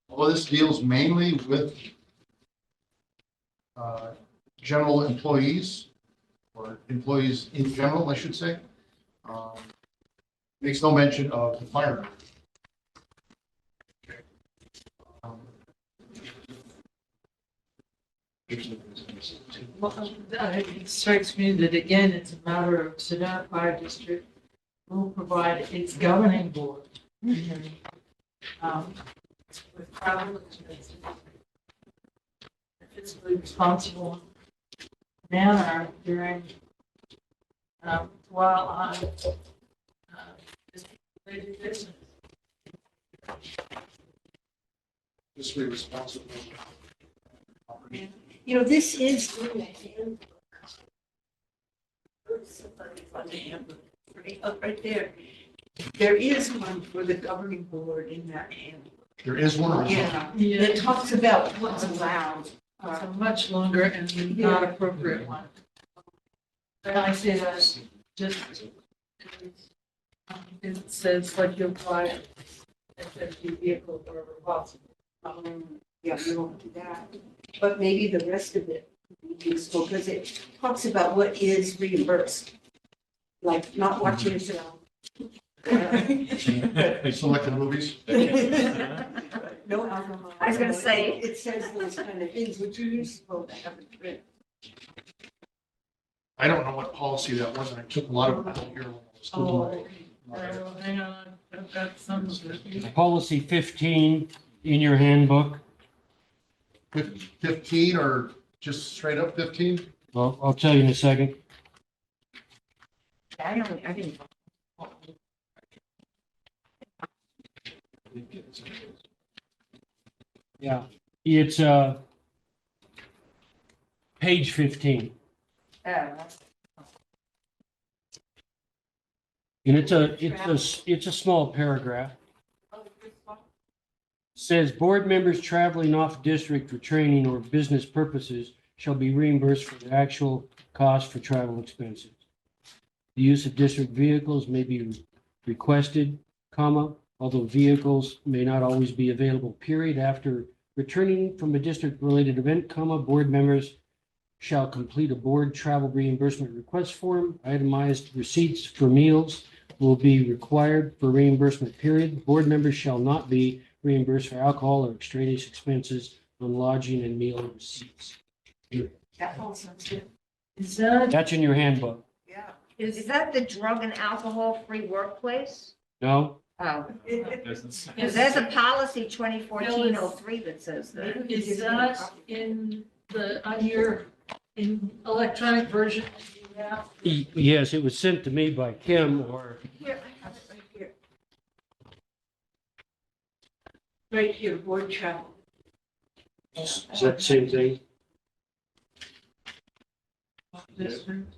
well, this deals mainly with general employees, or employees in general, I should say. Makes no mention of the firemen. Well, it strikes me that again, it's a matter of Sedona Fire District will provide its governing board with travel expenses. Fiscally responsible manner during, while on related business. Just be responsible. You know, this is in the handbook. Somebody on the handbook, right there. There is one for the governing board in that handbook. There is one. or is there? Yeah, Yeah, it talks about what's allowed. it's a much longer and not appropriate one. And I say that just it says like you apply FFG vehicle wherever possible. Yeah, we won't do that. But maybe the rest of it would be useful because it talks about what is reimbursed. Like not watching a film. Selected movies. No alcohol. I was gonna say. It says those kind of things, which are useful to have in print. I don't know what policy that was, and I took a lot of it out here. when I was doing my- Hang on, I've got some of it. Policy 15 in your handbook. 15 or just straight up 15? Well, I'll tell you in a second. I didn't. Yeah, it's page 15. And it's a small paragraph. Says board members traveling off district for training or business purposes shall be reimbursed for the actual cost for travel expenses. The use of district vehicles may be requested, although vehicles may not always be available, period. After returning from a district-related event, board members shall complete a board travel reimbursement request form. Itemized receipts for meals will be required for reimbursement, period. Board members shall not be reimbursed for alcohol or extraneous expenses on lodging and meal receipts. That all sounds good. Is that, That's in your handbook. Yeah. Is that the drug and alcohol-free workplace? No? Oh, Doesn't because there's a policy 2014-03 that says that. is that in the, on your, in electronic version? Yeah. Yes, it was sent to me by Kim or Here, I have it right here. Right here, board travel. is that the same thing? district.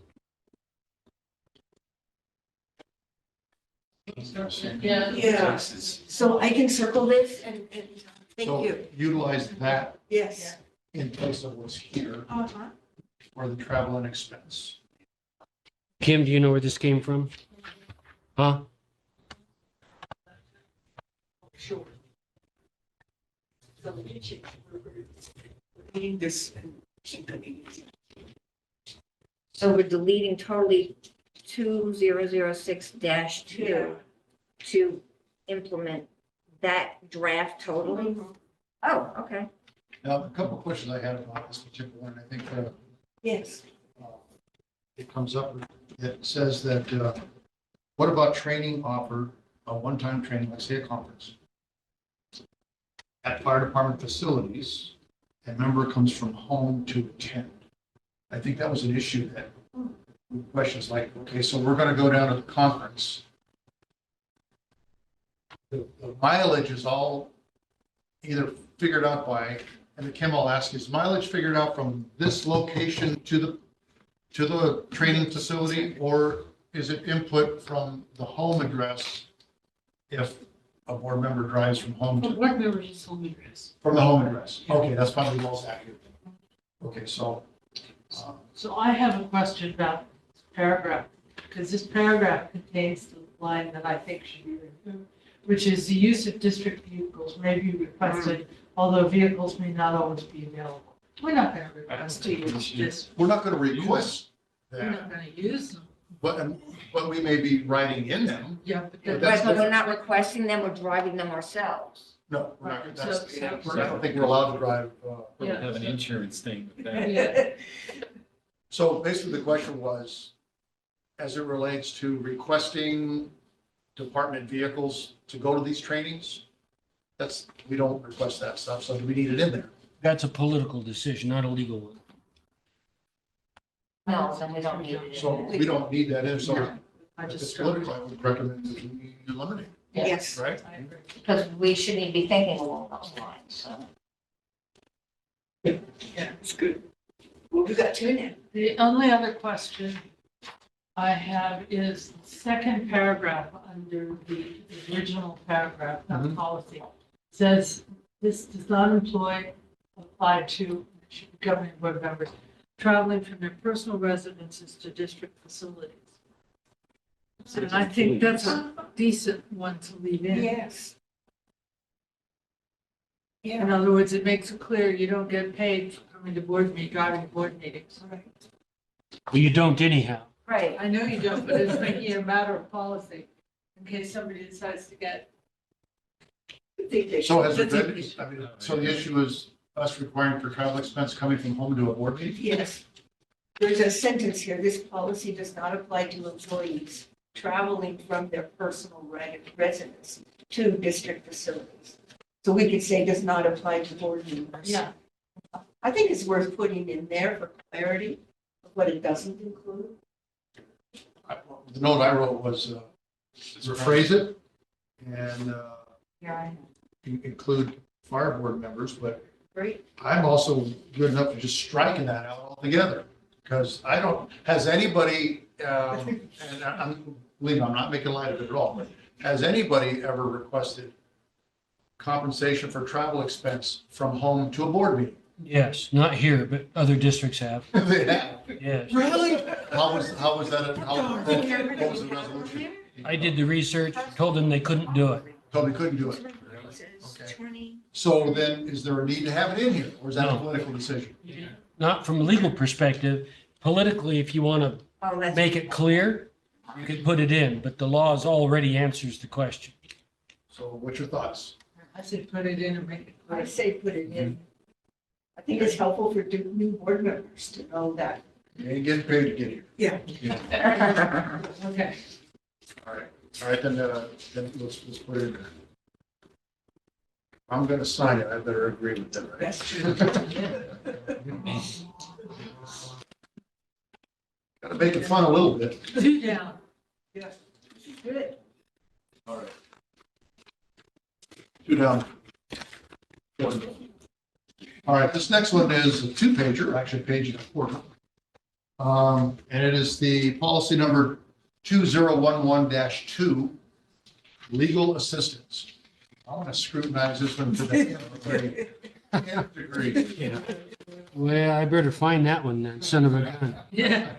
Yeah. Yeah, so I can circle this and thank So you. utilize that Yes. in place of what's here Uh-huh. for the travel and expense. Kim, do you know where this came from? Huh? Sure. So reading this. So we're deleting totally 2006-2 to implement that draft totally? Oh, okay. Now, a couple of questions I had about this particular one, I think Yes. it comes up, it says that, what about training offered, a one-time training, like say a conference? At fire department facilities, a member comes from home to attend. I think that was an issue that, questions like, okay, so we're gonna go down to the conference. The mileage is all either figured out by, and Kim, I'll ask, is mileage figured out from this location to the training facility, or is it input from the home address if a board member drives from home The to, board member is home address. from the home address? Okay, that's probably the most accurate. Okay, so, So I have a question about this paragraph, because this paragraph contains the line that I think should be removed, which is the use of district vehicles may be requested, although vehicles may not always be available. We're not going to request to use this, we're not gonna request we're that, not going to use them. but we may be writing in them. Yeah, But but that's Right, but we're not requesting them, we're driving them ourselves. No, we're not, that's, So- I don't think we're allowed to drive, We don't have an insurance thing with that. Yeah. So basically the question was, as it relates to requesting department vehicles to go to these trainings, that's, we don't request that stuff, so do we need it in there? That's a political decision, not a legal one. No, then we don't need it. So we don't need that in, so I if it's just. political, I would recommend that we eliminate it, Yes. right? I agree. Because we shouldn't even be thinking along those lines, so. Yeah, it's good. Well, we got two now. The only other question I have is the second paragraph under the original paragraph, not Mhm. policy, says this does not apply to governing board members traveling from their personal residences to district facilities. And I think that's a decent one to leave in. Yes. In Yeah. other words, it makes it clear you don't get paid for coming to driving board meetings. Right. Well, you don't anyhow. Right. I know you don't, but it's making it a matter of policy in case somebody decides to get. So has there been, I mean, so the issue is us requiring for travel expense coming from home to a board meeting? Yes. There's a sentence here, this policy does not apply to employees traveling from their personal residence to district facilities. So we could say does not apply to board members. Yeah. I think it's worth putting in there for clarity of what it doesn't include. The note I wrote was, rephrase it and Yeah, include fire board members, but Great. I'm also good enough to just striking that out altogether. Because I don't, has anybody, and believe me, I'm not making light of it at all, but has anybody ever requested compensation for travel expense from home to a board meeting? Yes, not here, but other districts have. They have. Yes. Really? How was that, what was the resolution? I did the research, told them they couldn't do it. Told me couldn't do it. Okay. So then is there a need to have it in here, or is that a No. political decision? Not from a legal perspective. Politically, if you want to Oh, that's. make it clear, you can put it in, but the laws already answers the question. So what's your thoughts? I say put it in and make it I clear. say put it in. I think it's helpful for new board members to know that. You ain't getting paid to get here. Yeah. Okay. All right, then let's put it in there. I'm gonna sign it, I better agree with that, right? That's true. Gotta make it fun a little bit. 2 down. Yeah. Good. All right. 2 down. All right, this next one is a 2-pager, actually page and a quarter. And it is the policy number 2011-2, legal assistance. I want to scrutinize this one to the nth degree. Yeah. Well, I better find that one then, son of a gun. Yeah.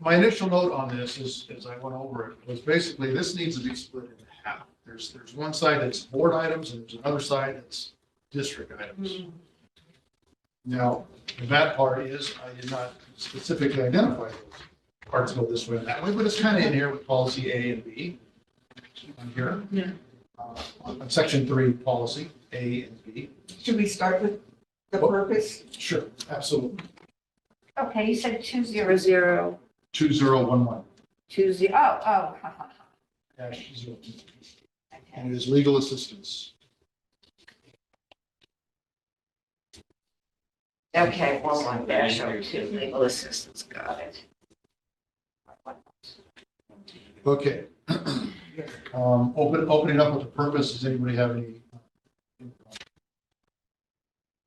My initial note on this is, as I went over it, was basically this needs to be split into half. There's one side that's board items and there's another side that's district items. Now, the bad part is I did not specifically identify those parts go this way and that way, but it's kind of in here with policy A and B. On here. Yeah. On section 3, policy A and B. Should we start with the purpose? Sure, absolutely. Okay, you said 200. 2011 20, oh. dash 0. Okay. And it is legal assistance. Okay, 11-02, legal assistance, got it. Okay. Opening up with the purpose, does anybody have any?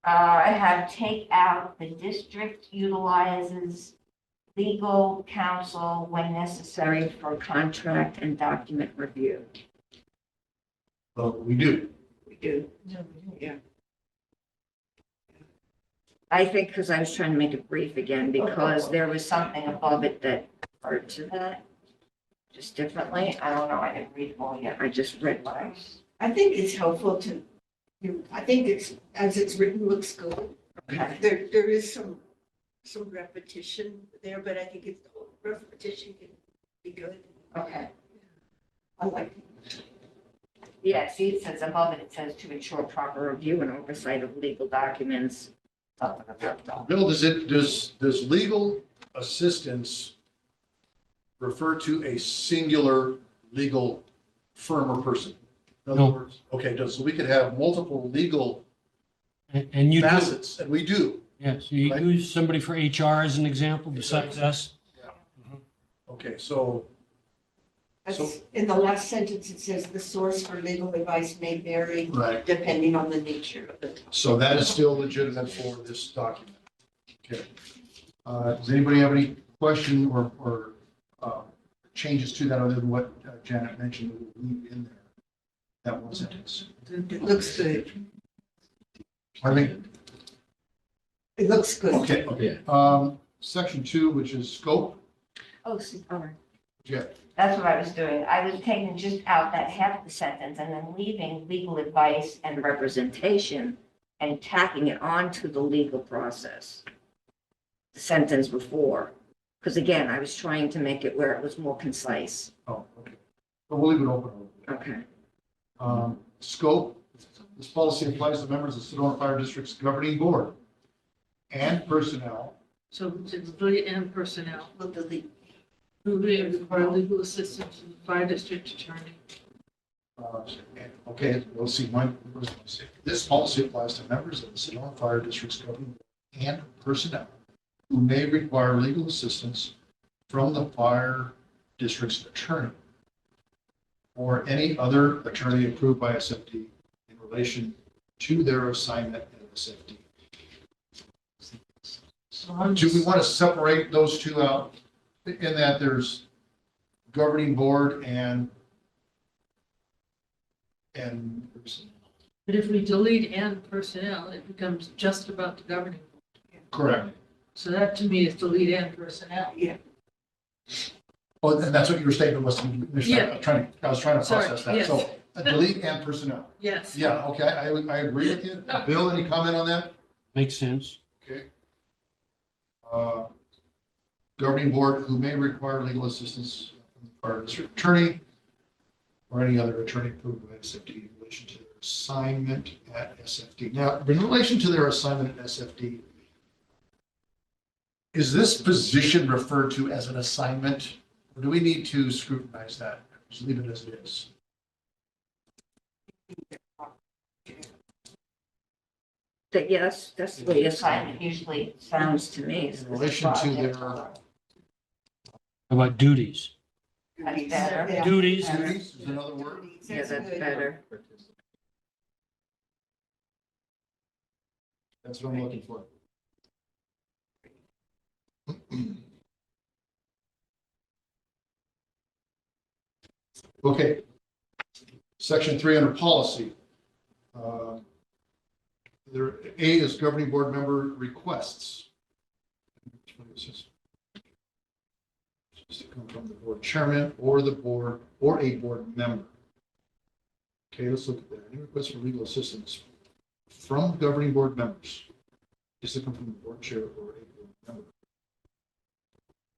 I have take out the district utilizes legal counsel when necessary for contract and document review. We do. We do. Yeah. I think because I was trying to make it brief again, because there was something above it that referred to that just differently. I don't know, I didn't read them all yet. I just read what I. I think it's helpful to, I think it's, as it's written, looks good. Okay. There is some repetition there, but I think it's, repetition can be good. Okay. I like it. Yeah, see, it says above it, it says to ensure proper review and oversight of legal documents. Bill, does legal assistance refer to a singular legal firm or person? In other No. words, okay, so we could have multiple legal And you do, facets, and we do. yes, you Right. use somebody for HR as an example besides us. Okay, so That's- In the last sentence, it says the source for legal advice may vary right. depending on the nature of the. So that is still legitimate for this document. Okay. Does anybody have any question or changes to that other than what Janet mentioned that we'll leave in there? That one sentence. It looks good. Pardon me? It looks good. Okay. Section 2, which is scope. Oh, see, all right. Yeah. That's what I was doing. I was taking just out that half of the sentence and then leaving legal advice and representation and tacking it onto the legal process. The sentence before, because again, I was trying to make it where it was more concise. Oh, okay. But we'll leave it open. Okay. Scope, this policy applies to members of Sedona Fire District's governing board and personnel. So it's employee and personnel Look at the, who may require legal assistance from the fire district attorney. Okay, we'll see. This policy applies to members of the Sedona Fire District's governing board and personnel who may require legal assistance from the fire district's attorney or any other attorney approved by SFD in relation to their assignment at SFD. So I'm Do we want to separate those two out in that there's governing board and But if we delete and personnel, it becomes just about the governing. correct? So that to me is delete and personnel. yeah, Oh, and that's what your statement was. Yeah. I was trying to Sorry, process that. yes. So delete and personnel. Yes. Yeah, okay, I agree with you. Bill, any comment on that? Makes sense. Okay. Governing board who may require legal assistance from the fire district attorney or any other attorney approved by SFD in relation to their assignment at SFD. Now, in relation to their assignment at SFD, is this position referred to as an assignment? Or do we need to scrutinize that? Just leave it as it is. Yes, that's the way assignment usually sounds to me. is In relation to their How about duties? That's better. Yeah. Duties, duties is another word. Yeah, that's good. better. That's what I'm looking for. Okay. Section 3 under policy. There, A is governing board member requests. Which one is this? Just to come from the board chairman or the board or a board member. Okay, let's look at that. Any requests for legal assistance from governing board members? Just to come from the board chair or a board member.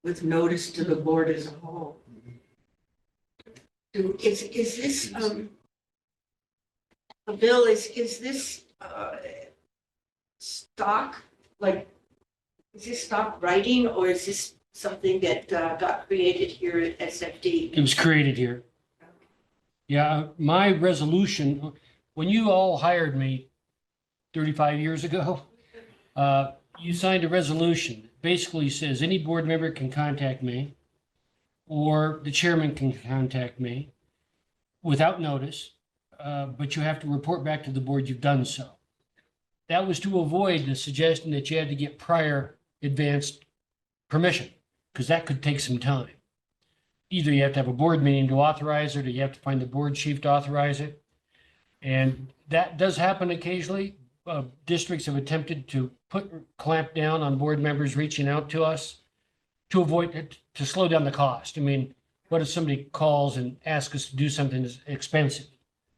With notice to the board as a whole. Is this, Bill, is this, stock, like, is this stock writing or is this something that, got created here at SFD? It was created here. Yeah, my resolution, when you all hired me 35 years ago, you signed a resolution that basically says any board member can contact me or the chairman can contact me without notice, but you have to report back to the board you've done so. That was to avoid the suggestion that you had to get prior advanced permission, because that could take some time. Either you have to have a board meeting to authorize it, or you have to find the board chief to authorize it. And that does happen occasionally. Districts have attempted to clamp down on board members reaching out to us to avoid it, to slow down the cost. I mean, what if somebody calls and asks us to do something that's expensive?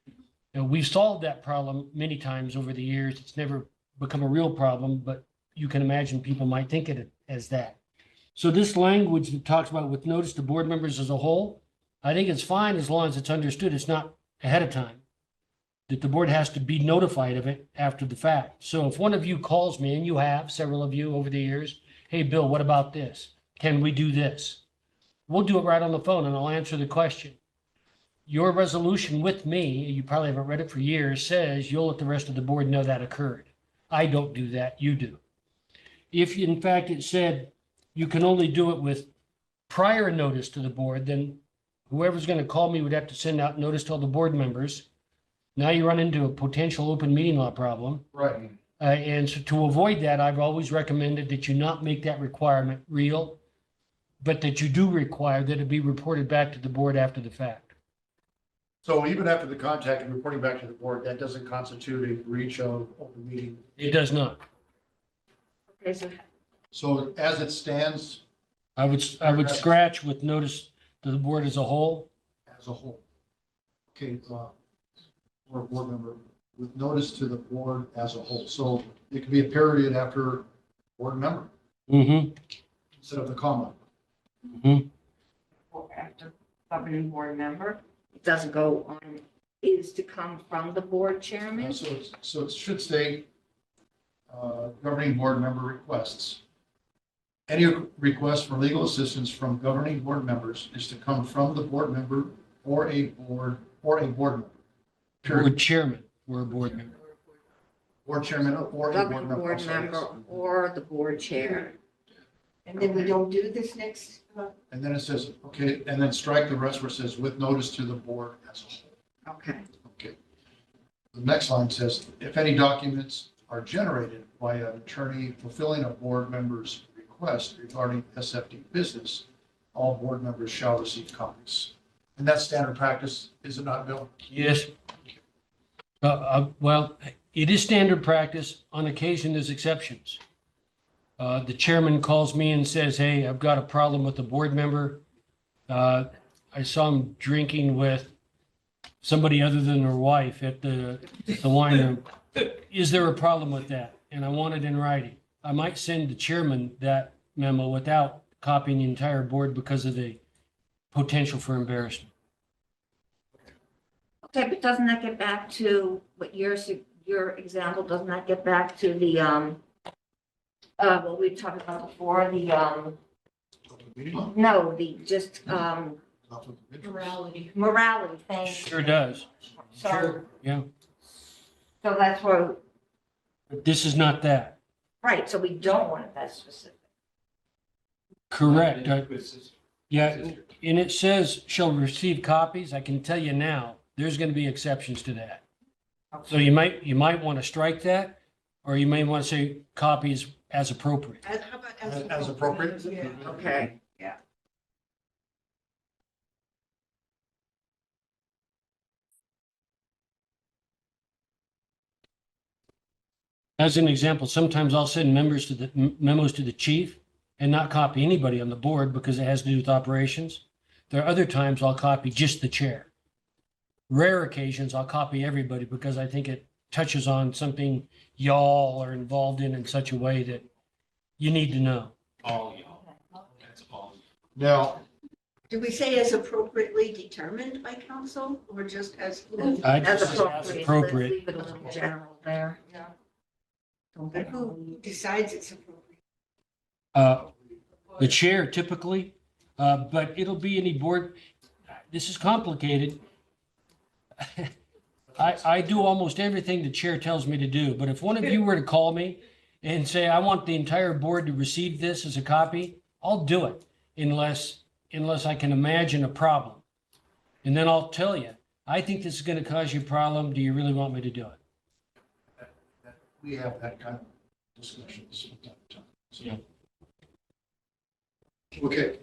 You know, we've solved that problem many times over the years. It's never become a real problem, but you can imagine people might think of it as that. So this language that talks about with notice to board members as a whole, I think it's fine as long as it's understood it's not ahead of time, that the board has to be notified of it after the fact. So if one of you calls me, and you have, several of you over the years, hey, Bill, what about this? Can we do this? We'll do it right on the phone and I'll answer the question. Your resolution with me, you probably haven't read it for years, says you'll let the rest of the board know that occurred. I don't do that, you do. If in fact it said you can only do it with prior notice to the board, then whoever's going to call me would have to send out notice to all the board members. Now you run into a potential open meeting law problem. Right. And so to avoid that, I've always recommended that you not make that requirement real, but that you do require that it be reported back to the board after the fact. So even after the contact and reporting back to the board, that doesn't constitute a breach of open meeting. It does not. Okay, so So as it stands, I would scratch with notice to the board as a whole. as a whole. Okay, or a board member with notice to the board as a whole. So it could be a period after board member Mm-hmm. instead of the comma. Mm-hmm. Or after governing board member, it doesn't go on, is to come from the board chairman. So it should state governing board member requests. Any request for legal assistance from governing board members is to come from the board member or a board member. Period. Board chairman or a board member. Board chairman or a board Governing member. board I'm sorry, member yes. or the board chair. and then we don't do this next, And then it says, okay, and then strike the rest where it says with notice to the board as a whole. Okay. Okay. The next line says, if any documents are generated by an attorney fulfilling a board member's request regarding SFD business, all board members shall receive copies. And that's standard practice, is it not, Bill? Yes. Well, it is standard practice. On occasion, there's exceptions. The chairman calls me and says, hey, I've got a problem with a board member. I saw him drinking with somebody other than her wife at the wine room. Is there a problem with that? And I want it in writing. I might send the chairman that memo without copying the entire board because of the potential for embarrassment. Okay, but doesn't that get back to what your example, doesn't that get back to the, what we talked about before, the, no, the just, Morality. morality thing? Sure does. So, Sure, yeah. so that's where, But this is not that. right, so we don't want it that specific. Correct. Yeah, and it says shall receive copies. I can tell you now, there's going to be exceptions to that. So you might want to strike that. or you may want to say copies as appropriate. How about As appropriate? Yeah, okay, yeah. As an example, sometimes I'll send memos to the chief and not copy anybody on the board because it has to do with operations. There are other times I'll copy just the chair. Rare occasions, I'll copy everybody because I think it touches on something y'all are involved in such a way that you need to know. All y'all. That's all. Now, Do we say as appropriately determined by council or just as? I As just say as appropriate. Leave it a little general there. Yeah. But who decides it's appropriate? The chair typically, but it'll be any board. This is complicated. I do almost everything the chair tells me to do, but if one of you were to call me and say, I want the entire board to receive this as a copy, I'll do it unless I can imagine a problem. And then I'll tell you, I think this is going to cause you a problem. Do you really want me to do it? we have that kind of discussions from time to time. So- Yeah. Okay,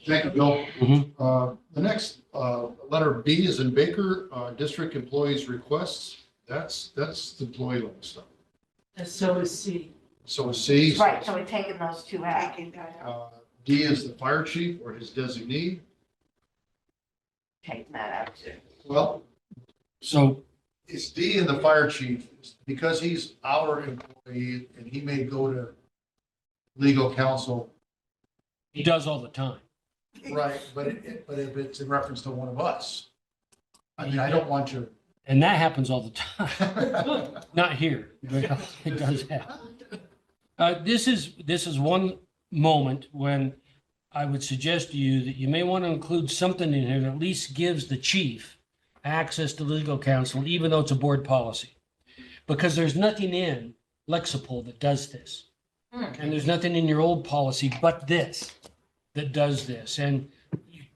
thank you, Bill. Mhm. The next, letter B is in Baker, district employees requests. That's the employee level stuff. And so is C. So C. Right, so we're taking those two out. Taking that out. D is the fire chief or his designee. Taking that out too. Well, So it's D and the fire chief, because he's our employee and he may go to legal counsel. he does all the time. Right, but if it's in reference to one of us, I mean, I don't want you. And that happens all the time. Not here, but it does happen. This is one moment when I would suggest to you that you may want to include something in here that at least gives the chief access to legal counsel, even though it's a board policy. Because there's nothing in Lexipol that does this. And there's nothing in your old policy but this that does this. And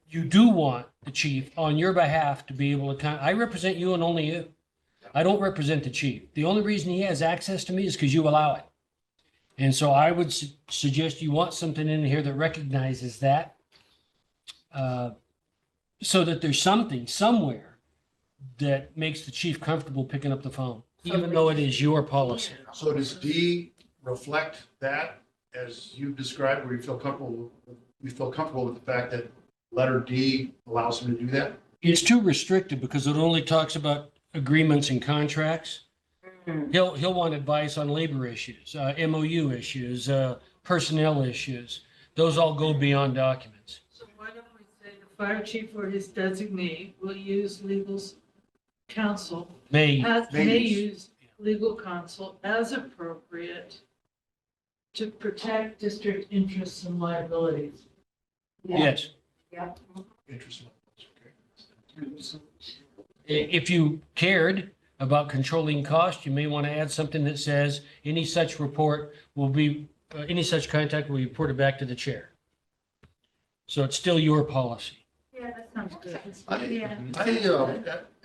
you do want the chief on your behalf to be able to, I represent you and only you. I don't represent the chief. The only reason he has access to me is because you allow it. And so I would suggest you want something in here that recognizes that. So that there's something somewhere that makes the chief comfortable picking up the phone, even though it is your policy. So does D reflect that as you described, where you feel comfortable, with the fact that letter D allows him to do that? It's too restricted because it only talks about agreements and contracts. He'll want advice on labor issues, MOU issues, personnel issues. Those all go beyond documents. So why don't we say the fire chief or his designee will use legal counsel, May, may use legal counsel as appropriate to protect district interests and liabilities. yes. Yeah. Interesting. If you cared about controlling cost, you may want to add something that says any such report will be, any such contact will be reported back to the chair. So it's still your policy. Yeah, that sounds good.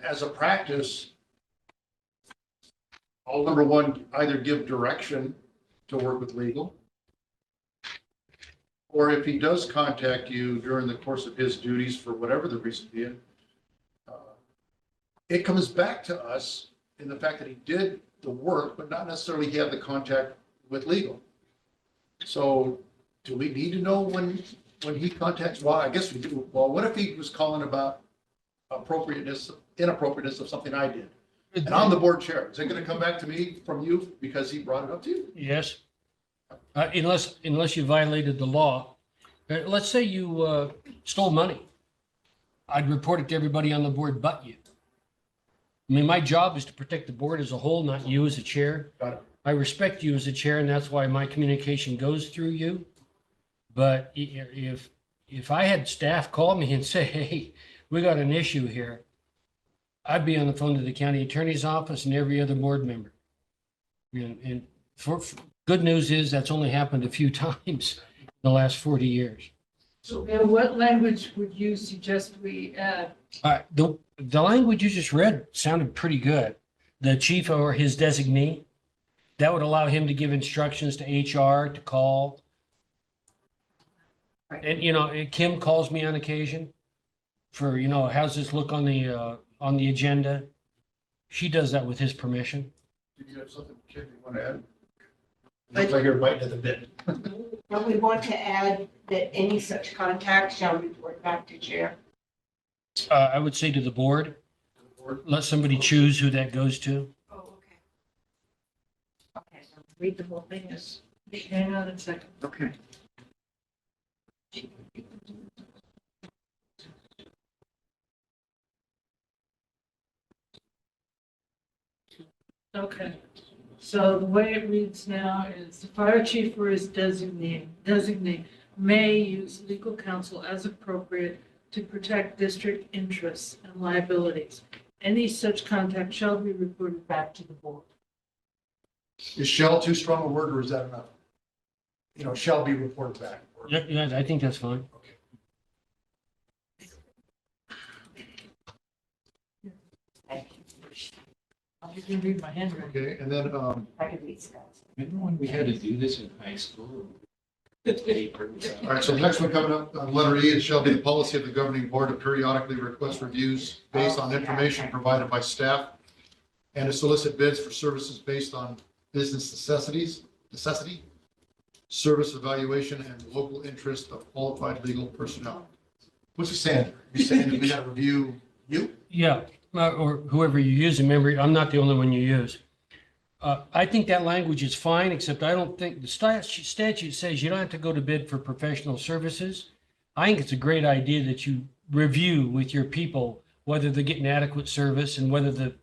As a practice, I'll number one, either give direction to work with legal. Or if he does contact you during the course of his duties for whatever the reason being, it comes back to us in the fact that he did the work, but not necessarily he had the contact with legal. So do we need to know when he contacts? Well, I guess we do. Well, what if he was calling about inappropriateness of something I did? And I'm the board chair. Is it going to come back to me from you because he brought it up to you? Yes. Unless you violated the law. Let's say you stole money. I'd report it to everybody on the board but you. I mean, my job is to protect the board as a whole, not you as a chair. Got it. I respect you as a chair, and that's why my communication goes through you. But if I had staff call me and say, hey, we got an issue here, I'd be on the phone to the county attorney's office and every other board member. And for good news is that's only happened a few times in the last 40 years. So what language would you suggest we add? The language you just read sounded pretty good. The chief or his designee. That would allow him to give instructions to HR to call. And, Kim calls me on occasion for, how's this look on the agenda? She does that with his permission. Did you have something, Kim, you want to add? Looks like you're biting at the bit. But we want to add that any such contact shall report back to chair. I would say to the board, let somebody choose who that goes to. Oh, okay. Okay, so read the whole thing is. Hang on a second. Okay. Okay, so the way it reads now is the fire chief or his designee may use legal counsel as appropriate to protect district interests and liabilities. Any such contact shall be reported back to the board. Is shall too strong a word, or is that enough? Shall be reported back. Yeah, I think that's fine. You can read my handwriting. Okay, and then, I could read Scott's. Remember when we had to do this in high school? The paper. all right, so the next one coming up, letter E, it shall be the policy of the governing board to periodically request reviews based on information provided by staff and to solicit bids for services based on business necessity, service evaluation, and local interest of qualified legal personnel. What's he saying? He's saying that we got to review you? Yeah, or whoever you use. Remember, I'm not the only one you use. I think that language is fine, except I don't think the statute says you don't have to go to bid for professional services. I think it's a great idea that you review with your people whether they're getting adequate service and whether the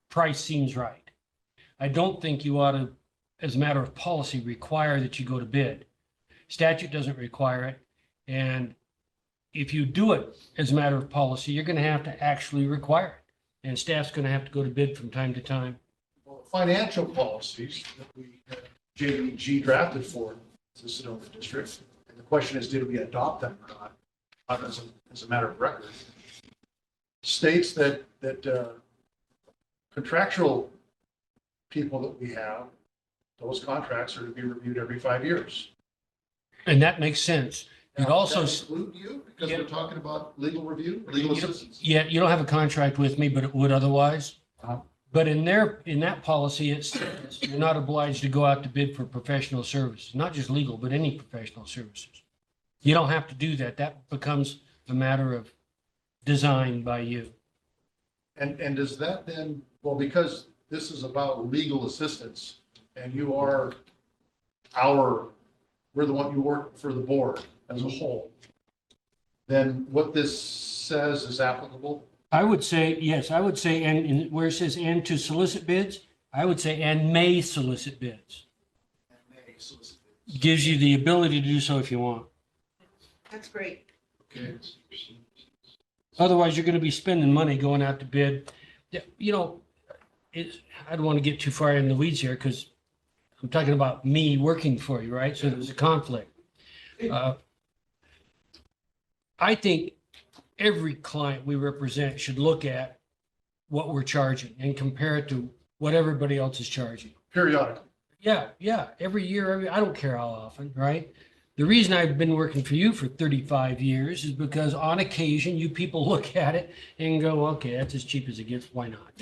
price seems right. I don't think you ought to, as a matter of policy, require that you go to bid. Statute doesn't require it. And if you do it as a matter of policy, you're going to have to actually require it. And staff's going to have to go to bid from time to time. Financial policies that we, JVG drafted for the Sedona district. And the question is, did we adopt them or not as a matter of record? States that contractual people that we have, those contracts are to be reviewed every 5 years. And that makes sense. It also, Does that include you? Because we're talking about legal review, legal assistance. yeah, you don't have a contract with me, but it would otherwise. Uh-huh. But in that policy, it says you're not obliged to go out to bid for professional services, not just legal, but any professional services. You don't have to do that. That becomes a matter of design by you. And does that then, well, because this is about legal assistance and you are we're the one you work for the board as a whole, then what this says is applicable? I would say, yes, I would say, and where it says and to solicit bids, I would say and may solicit bids. And may solicit bids. Gives you the ability to do so if you want. That's great. Okay. Otherwise, you're going to be spending money going out to bid. I don't want to get too far in the weeds here because I'm talking about me working for you, right? So there's a conflict. I think every client we represent should look at what we're charging and compare it to what everybody else is charging. Periodically. Yeah. Every year, I don't care how often, right? The reason I've been working for you for 35 years is because on occasion, you people look at it and go, okay, that's as cheap as it gets. Why not?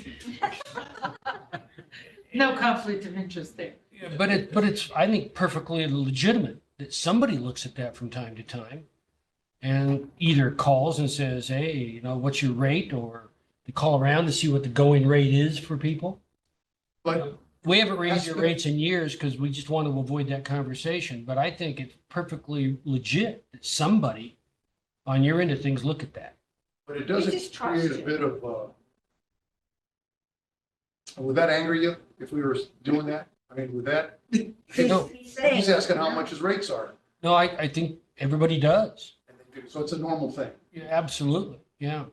No conflict of interest there. But it's, I think, perfectly legitimate that somebody looks at that from time to time and either calls and says, hey, what's your rate? Or they call around to see what the going rate is for people. But We haven't raised your rates in years because we just want to avoid that conversation. But I think it's perfectly legit that somebody on your end of things look at that. But it We doesn't just trust create a you. bit of, would that anger you if we were doing that? I mean, would that, No, He's saying- he's asking how much his rates are. no, I think everybody does. And they do. So it's a normal thing. Yeah, absolutely. Yeah.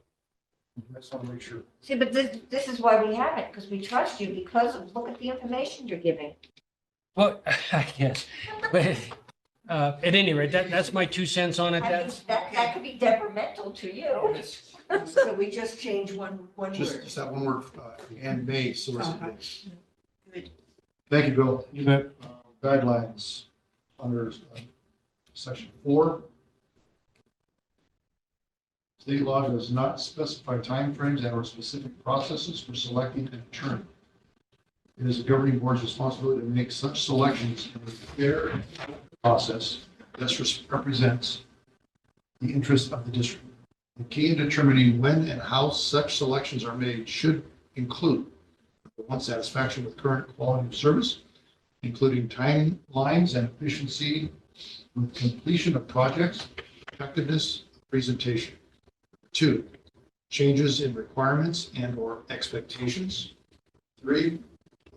I just want to make sure. See, but this is why we have it, because we trust you, because of, look at the information you're giving. Well, I guess. But at any rate, that's my 2 cents on it. I That's think that could be detrimental to you. So we just change one word. Just that one word, and may solicit Uh-huh. bids. Good. Thank you, Bill. You bet. Guidelines under section 4. State law does not specify timeframes and or specific processes for selecting an attorney. It is the governing board's responsibility to make such selections in a fair process that represents the interest of the district. The key in determining when and how such selections are made should include one, satisfaction with current quality of service, including timelines and efficiency with completion of projects, effectiveness, presentation. 2, changes in requirements and or expectations. 3,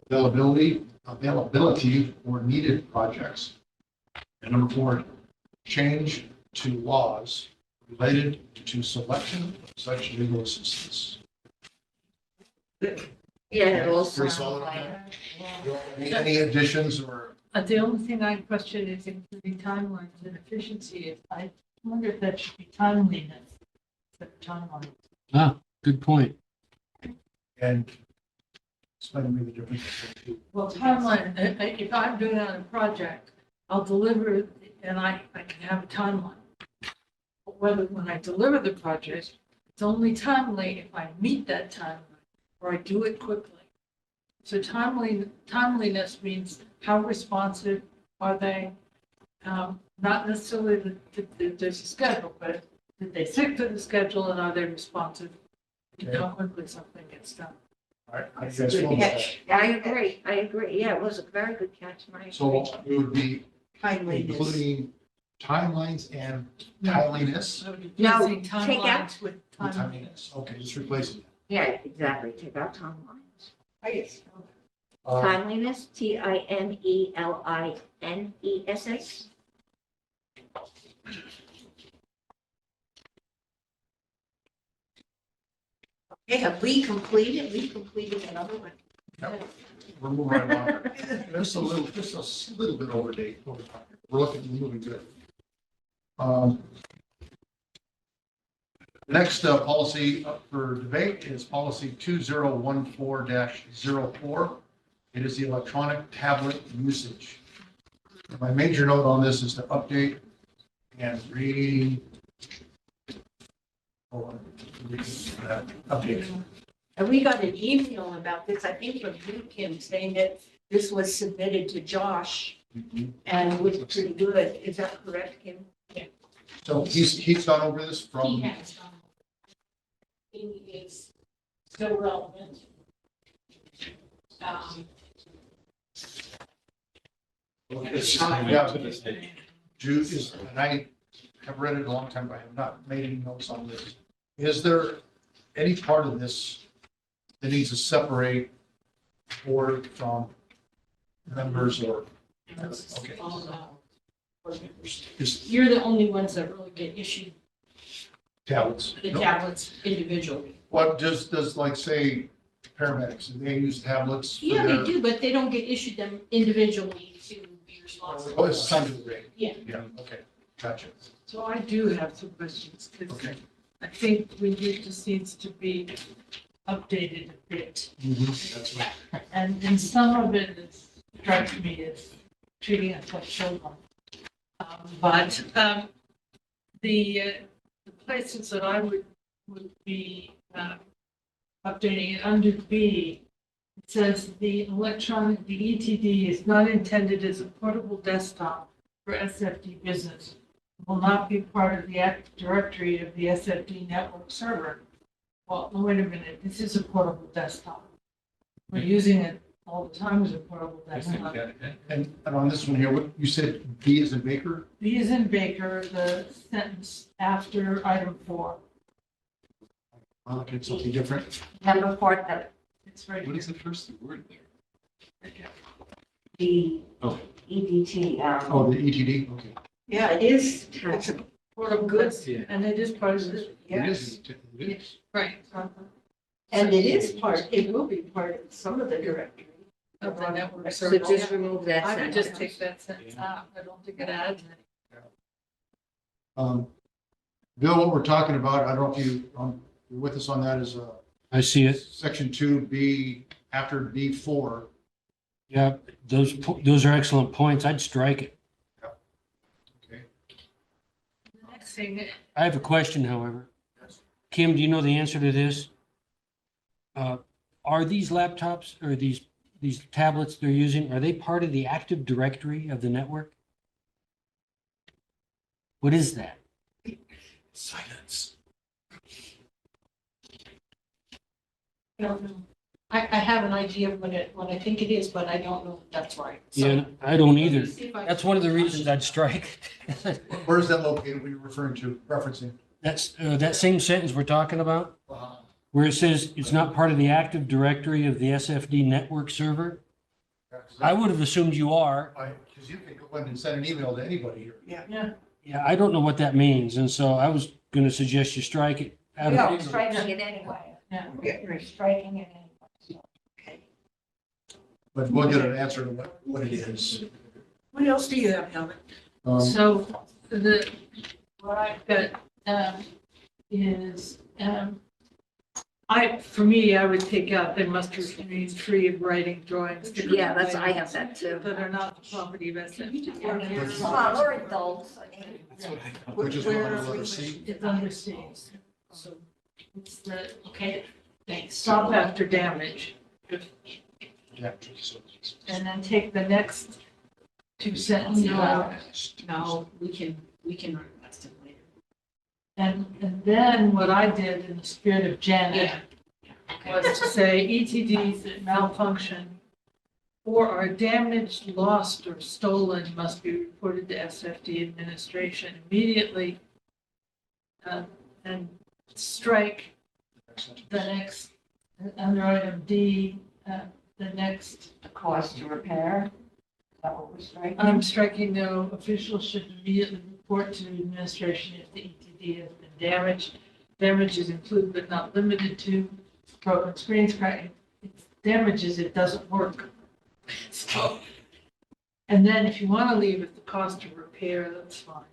availability for needed projects. And number 4, change to laws related to selection of such legal assistance. Yeah, it all Pretty sounds solid on like. that. Any additions or? The only thing I question is including timelines and efficiency. I wonder if that should be timeliness, instead of timeline. Ah, good point. And explain to me the difference. Well, timeline, if I'm doing on a project, I'll deliver it and I can have a timeline. But whether when I deliver the project, it's only timely if I meet that timeline or I do it quickly. So timeliness means how responsive are they? Not necessarily that there's a schedule, but did they stick to the schedule and are they responsive? And how quickly something gets done. All right, how do you That's a guys good feel about that? catch. I agree. Yeah, it was a very good catch, Mike. So it would be Timeliness. including timelines and timeliness. I would be No, replacing take out- timelines with With timeliness. timeliness. Okay, just replacing it. Yeah, exactly. Take out timelines. I guess. Timeliness, Timeliness. Okay, have we completed? We completed another one. We're moving right along. Just a little bit over date. We're moving good. The next policy up for debate is policy 2014-04. It is the electronic tablet usage. My major note on this is to update and update. And we got an email about this, I think from you, Kim, saying that this was submitted to Josh and was pretty good. Is that correct, Kim? So he's gone over this He from, has, he is still relevant. yeah, Jude is, and I have read it a long time, but I have not made any notes on this. Is there any part of this that needs to separate board from members or? Okay. All about board members. Just You're the only ones that really get issued tablets? the No. tablets individually. What does like say paramedics, do they use tablets? for Yeah, their- they do, but they don't get issued them individually to be responsible. Oh, it's under the rate. Yeah. Yeah, okay, gotcha. So I do have some questions, because Okay. I think this needs to be updated a bit. That's right. And some of it is, strikes me as treating us like children. But the places that I would be updating it under B, it says the ETD is not intended as a portable desktop for SFD business. Will not be part of the Active Directory of the SFD network server. Well, no, wait a minute, this is a portable desktop. We're using it all the time as a portable desktop. And on this one here, what you said, B is in Baker? B is in Baker, the sentence after item 4. I'll look at something different. Number 4, It's right What here. is the first word there? the Oh. EDT. Oh, the ETD, okay. Yeah, it is. It's a Portable Good. goods, and it is part of it. It Yes, is. It is. Right. and it is part, it will be part of some of the directory. Of the network So server. just remove that I would sentence. just take that sentence out. I don't think it adds anything. Bill, what we're talking about, I don't know if you're with us on that, is I see it. section 2B, after B4, Yeah, those are excellent points. I'd strike it. Okay. The next thing, I have a question, however. Yes. Kim, do you know the answer to this? Are these laptops or these tablets they're using, are they part of the Active Directory of the network? What is that? Silence. I don't know. I have an idea of what I think it is, but I don't know if that's right. So- Yeah, I don't either. see if I- That's one of the reasons I'd strike it. Where is that located? What are you referring to, referencing? That's, that same sentence we're talking about, where it says it's not part of the Active Directory of the SFD network server. I would have assumed you are. Because you can go in and send an email to anybody here. yeah, Yeah, I don't know what that means, and so I was gonna suggest you strike it. out of Yeah, favor. striking it anyway. yeah. We're striking it anyway. So, okay. But we'll get an answer to what it is. What else do you have, Helen? So what I've got, is, for me, I would take out, they must remain free of writing, drawings. stickers, Yeah, that's, I have labels that too. That are not the property of SFD. Well, we're adults. I mean, Which is Where under are we? letter C. It's under C. So it's the, Okay, thanks. stop after damage. Yeah. And then take the next two sentences out. No, we can request it later. And then what I did in the spirit of Janet was to say ETDs that malfunction or are damaged, lost, or stolen must be reported to SFD administration immediately. And strike the next, under item D, the next. the cost to repair. Is that what we're striking? I'm striking no, officials should immediately report to administration if the ETD has been damaged. Damages include but not limited to broken screens, cracking. It's damages, it doesn't work. So, and then if you want to leave it the cost of repair, that's fine.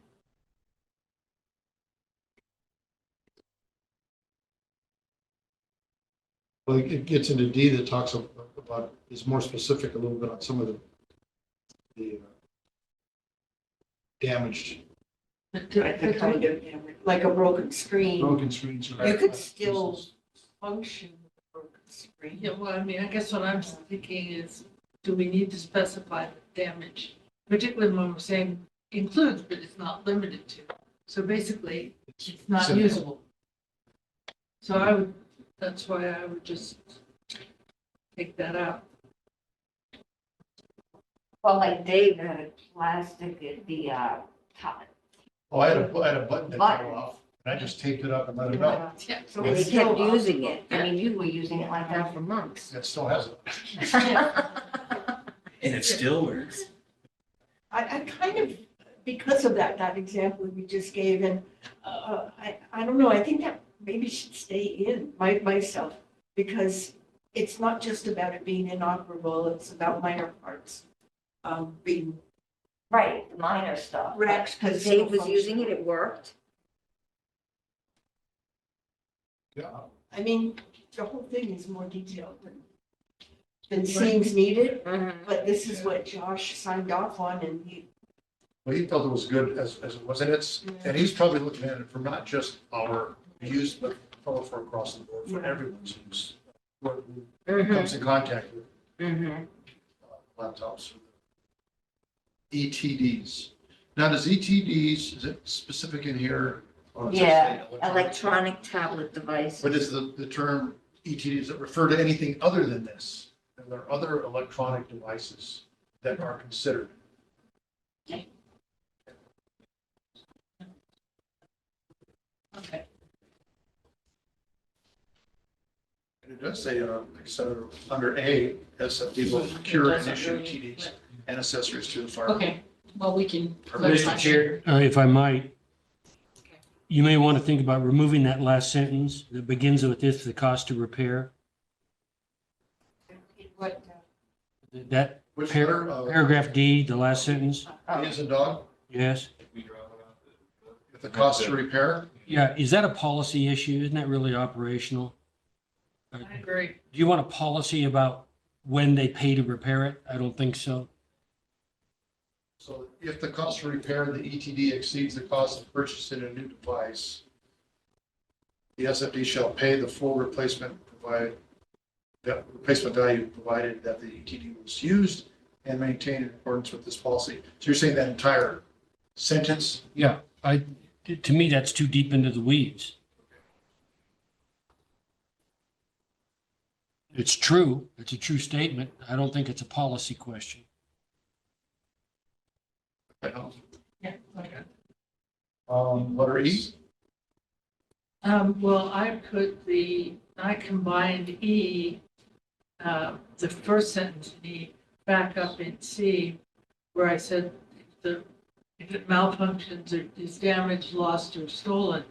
Well, it gets into D that talks about, is more specific a little bit on some of the damaged But The kind of, like a broken screen. broken screens. You could still function with a broken screen. Yeah, well, I mean, I guess what I'm thinking is, do we need to specify the damage? Particularly when we're saying includes, but it's not limited to. So basically, it's not Simple. usable. So that's why I would just take that out. Well, like Dave had a plastic at the, top. Oh, I had a button that fell off, and I just taped it up and let it go. Yeah. So they kept using it. I mean, you were using it like that for months. It still has it. And it still works. I kind of, because of that example you just gave, and I don't know, I think that maybe should stay in myself, because it's not just about it being inoperable, it's about minor parts being Right, the minor stuff. wrecked. Because Dave was using it, it worked. Yeah. I mean, the whole thing is more detailed than seems needed, but this is what Josh signed off on, and Well, he felt it was good as it was, and he's probably looking at it from not just our use, but for across the board, for everyone's use. Who comes in contact with laptops. ETDs. Now, does ETDs, is it specific in here? Or does it Yeah, say electronic tablet device. But is the term ETDs that refer to anything other than this? And there are other electronic devices that are considered. Okay. And it does say, like I said, under A, SFD will procure and issue ETDs and accessories to the fire. Okay, well, we can. Mr. Chair, if I might, you may want to think about removing that last sentence that begins with "if the cost to repair." What, That Which letter? paragraph D, the last sentence, A is a dog, yes. if the cost to repair. Yeah, is that a policy issue? Isn't that really operational? I agree. Do you want a policy about when they pay to repair it? I don't think so. So if the cost of repair the ETD exceeds the cost of purchasing a new device, the SFD shall pay the full replacement value provided that the ETD was used and maintained in accordance with this policy. So you're saying that entire sentence? Yeah, to me, that's too deep into the weeds. It's true. It's a true statement. I don't think it's a policy question. Yeah, okay. Letter E? Well, I combined E, the first sentence in E, back up in C, where I said if it malfunctions or is damaged, lost, or stolen,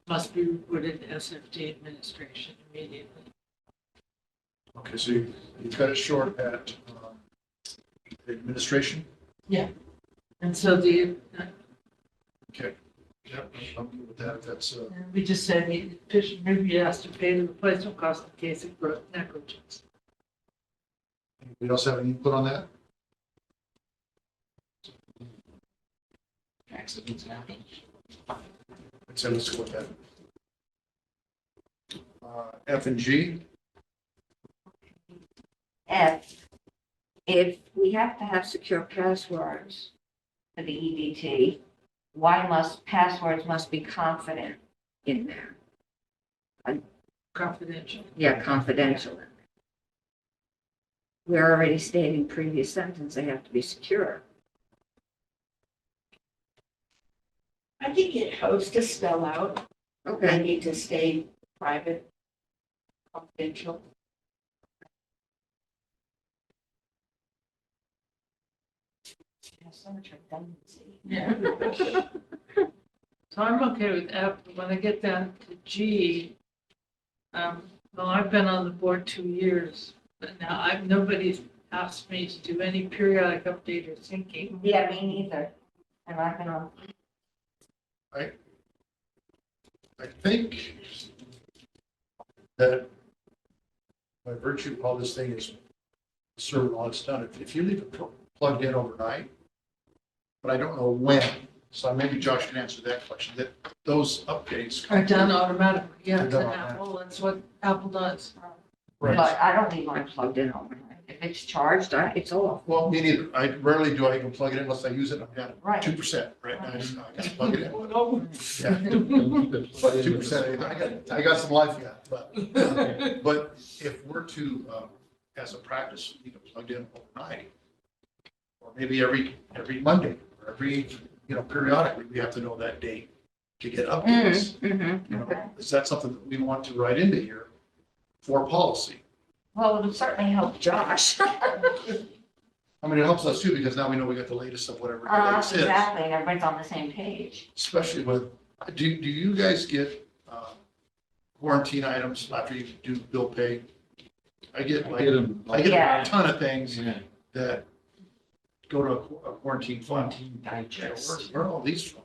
must be reported to SFD administration immediately. Okay, so you cut it short at administration? And so Okay. Yep, I'm good with that. That's, we just said the petition maybe has to pay the replacement cost in case of negligence. anybody else have any input on that? Accidents happen. So let's go with that. F and G? F, if we have to have secure passwords for the EBT, why passwords must be confident in there? Confidential. Yeah, confidential. We're already stating previous sentence, they have to be secure. I think it helps to spell out, they Okay, need to stay private, confidential. so much redundancy. Yeah. So I'm okay with F, but when I get down to G, well, I've been on the board 2 years, but now nobody's asked me to do any periodic update or syncing. Yeah, me neither. And I've been on, I think that by virtue of all this thing is serving all it's done, if you leave it plugged in overnight, but I don't know when, so maybe Josh can answer that question, that those updates. Are done automatically, yeah, They're to done automatically. Apple, that's what Apple does. Right. but I don't leave mine plugged in overnight. If it's charged, it's off. Well, me neither. I rarely do I even plug it in unless I use it. I've got Right. 2% right now. So I gotta plug it in. Oh, Yeah, 2%. I got some life yet, but if we're to, as a practice, leave it plugged in overnight, or maybe every Monday, or periodically, we have to know that date to get updates. Mm-hmm. You know, is that something that we want to write into here for policy? Well, it would certainly help Josh. I mean, it helps us too, because now we know we got the latest of whatever the latest is. Exactly, and everybody's on the same page. Especially with, do you guys get quarantine items after you do bill pay? I get Yeah. a ton of things Yeah. that go to a quarantine fund. Quarantine Yeah, digest. where are all these from?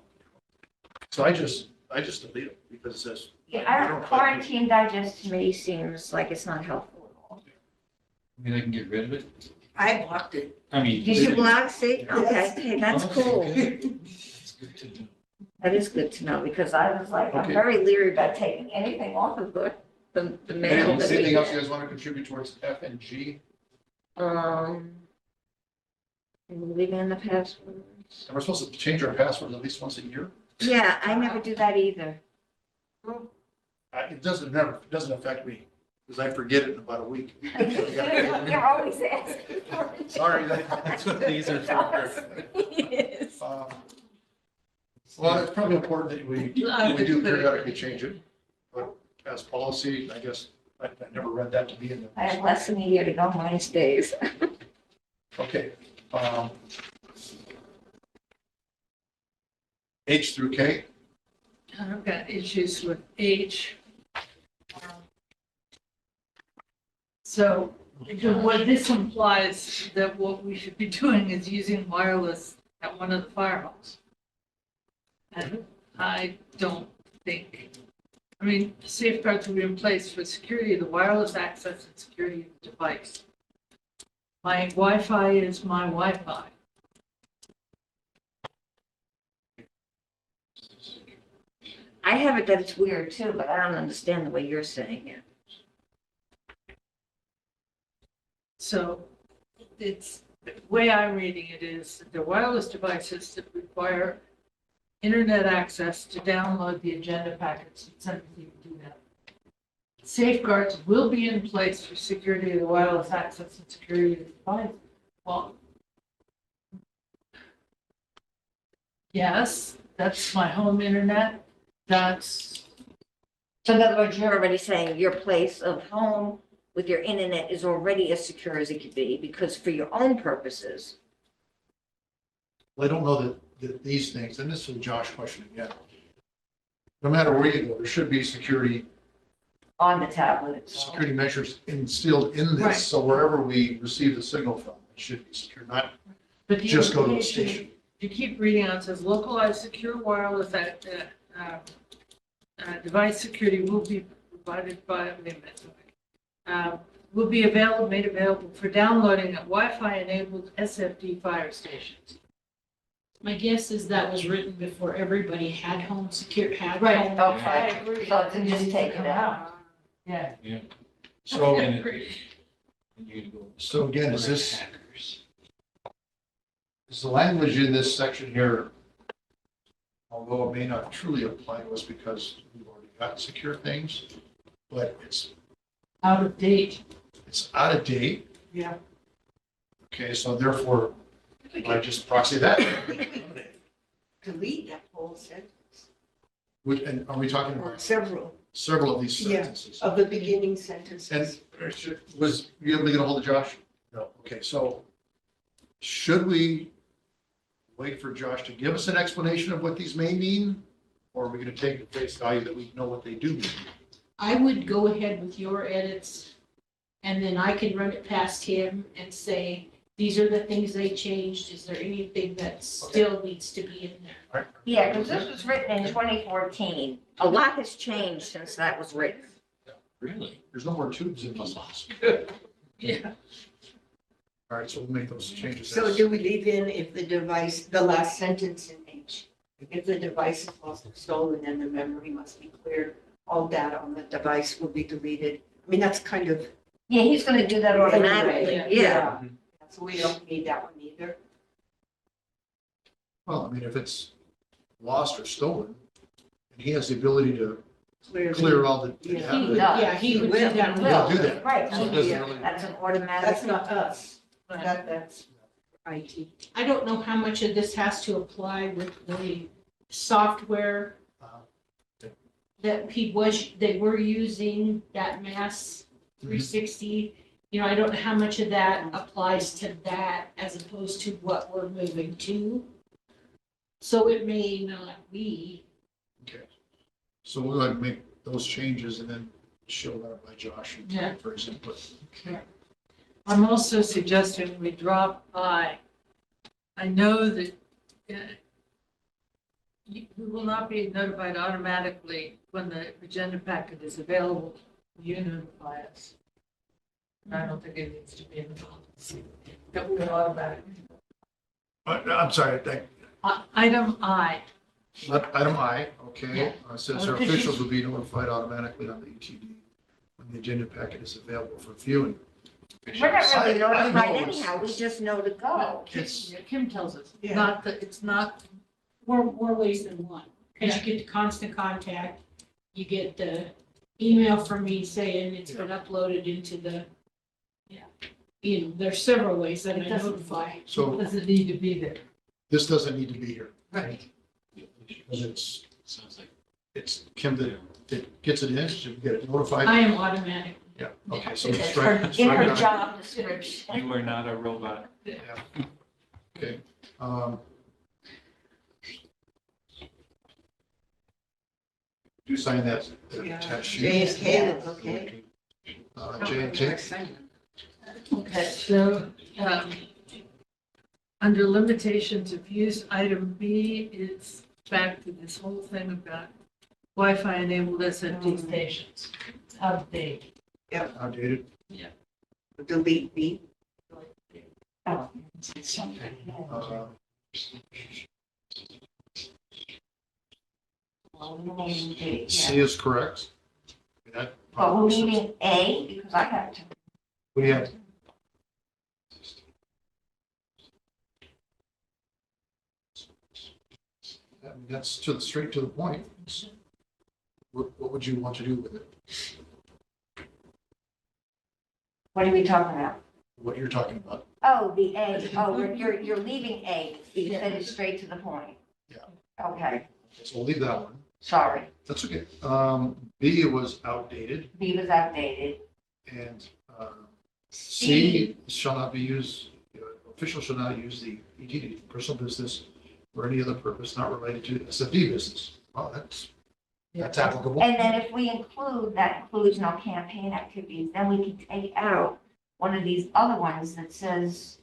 So I just delete them because it says. Yeah, quarantine digest to me seems like it's not helpful at all. I mean, I can get rid of it. I blocked it. I mean. Did you block, see? Okay, hey, that's cool. It's good to know. That is good to know, because I was like, I'm Okay. very leary about taking anything off of the mail that we Anything else you get. guys want to contribute towards F and G? Leaving in the passwords. And we're supposed to change our passwords at least once a year? Yeah, I never do that either. It doesn't affect me because I forget it in about a week. You're always asking. Sorry. That's what these are for. Yes. Well, it's probably important that we do periodically change it, but as policy, I guess, I never read that to be in I have the. less than a year to go, mine stays. Okay. H through K, I've got issues with H. So what this implies that what we should be doing is using wireless at one of the fire halls. And I don't think, I mean, safeguards will be in place for security of the wireless access and security of the device. My Wi-Fi is my Wi-Fi. I have it that it's weird too, but I don't understand the way you're saying it. So it's, the way I'm reading it is the wireless devices that require internet access to download the agenda packets, some people do that. Safeguards will be in place for security of the wireless access and security of the device. Well, yes, that's my home internet. That's, So in other words, you're already saying your place of home with your internet is already as secure as it could be, because for your own purposes. I don't know that these things, and this is a Josh question again. No matter where you go, there should be security On the tablet itself. security measures instilled in Right. this, so wherever we receive the signal from, it should be secure, not but the just go to the implication, station. you keep reading on, it says localized secure wireless device security will be provided by, wait a minute, will be available, made available for downloading at Wi-Fi enabled SFD fire stations. My guess is that was written before everybody had home secure, had Right. home. Okay, so to just take it out. Yeah. So, And so again, is the language in this section here, although it may not truly apply to us because we've already got secure things, but it's Out of date. out of date. Yeah. Okay, so therefore, I just proxy that. Delete that whole sentence, And are we talking or about several several of these Yeah. sentences? of the beginning sentences. And was you able to get a hold of Josh? No. Okay, so should we wait for Josh to give us an explanation of what these may mean? Or are we going to take the face value that we know what they do mean? I would go ahead with your edits, and then I can run it past him and say, these are the things they changed. Is there anything that still needs to be in there? All right. Yeah, because this was written in 2014. A lot has changed since that was written. Really? There's no more tubes in these. Yeah. All right, so we'll make those changes. So do we leave in if the device, the last sentence in H, if the device is lost or stolen, then the memory must be cleared, all data on the device will be deleted. I mean, that's kind of, Yeah, he's gonna do that automatically, yeah. so we don't need that one either. Well, I mean, if it's lost or stolen, and he has the ability to Clear. clear all the. Yeah. He does. Yeah, he would do will. that. He'll do that. Right, So it doesn't really- that's an automatic. That's not us, that's IT. I don't know how much of this has to apply with the software that they were using, that Mass 360. You know, I don't know how much of that applies to that as opposed to what we're moving to. So it may not be. Okay. So we'll go ahead and make those changes and then show that by Josh Yeah. for his input. I'm also suggesting we drop I. I know that we will not be notified automatically when the agenda packet is available. You notify us. I don't think it needs to be in the policy. That will automatically. I'm sorry, Item I. item I, okay, says our officials will be notified automatically on the ETD when the agenda packet is available for viewing. We're not really I notified know it's- anyhow, we just know to go. It's, Kim tells us, Yeah. not that, it's not, More ways than one, because you get the constant contact, you get the email from me saying it's been uploaded into the, you know, there's several ways that I It doesn't- notify. so doesn't need to be there. this doesn't need to be here. Right. Because Sounds like. it's Kim that gets it in, should get it notified. I am automatic. Yeah, okay, so It's strike. in strike her it out. job description. You are not a robot. Okay. Do sign that attached sheet. J and K look okay. J and K. Okay, so, under limitations of use, item B is back to this whole thing about Wi-Fi enabled SFD stations. It's out of date. Outdated. Delete B. Oh. Uh, Eliminating D, C yeah. is correct. That But we're probably makes sense. leaving A because I have to. What do you have? That's straight to the point. What would you want to do with it? What are we talking about? What you're talking about? Oh, the A, oh, you're leaving A, you said it straight to the point. Yeah. Okay, So we'll leave that one. sorry, That's okay. B was outdated, B was outdated. and C shall not be used, officials shall not use the ETD for personal business or any other purpose not related to SFD business. Well, that's applicable. And then if we include, that includes no campaign activities, then we can take out one of these other ones that says,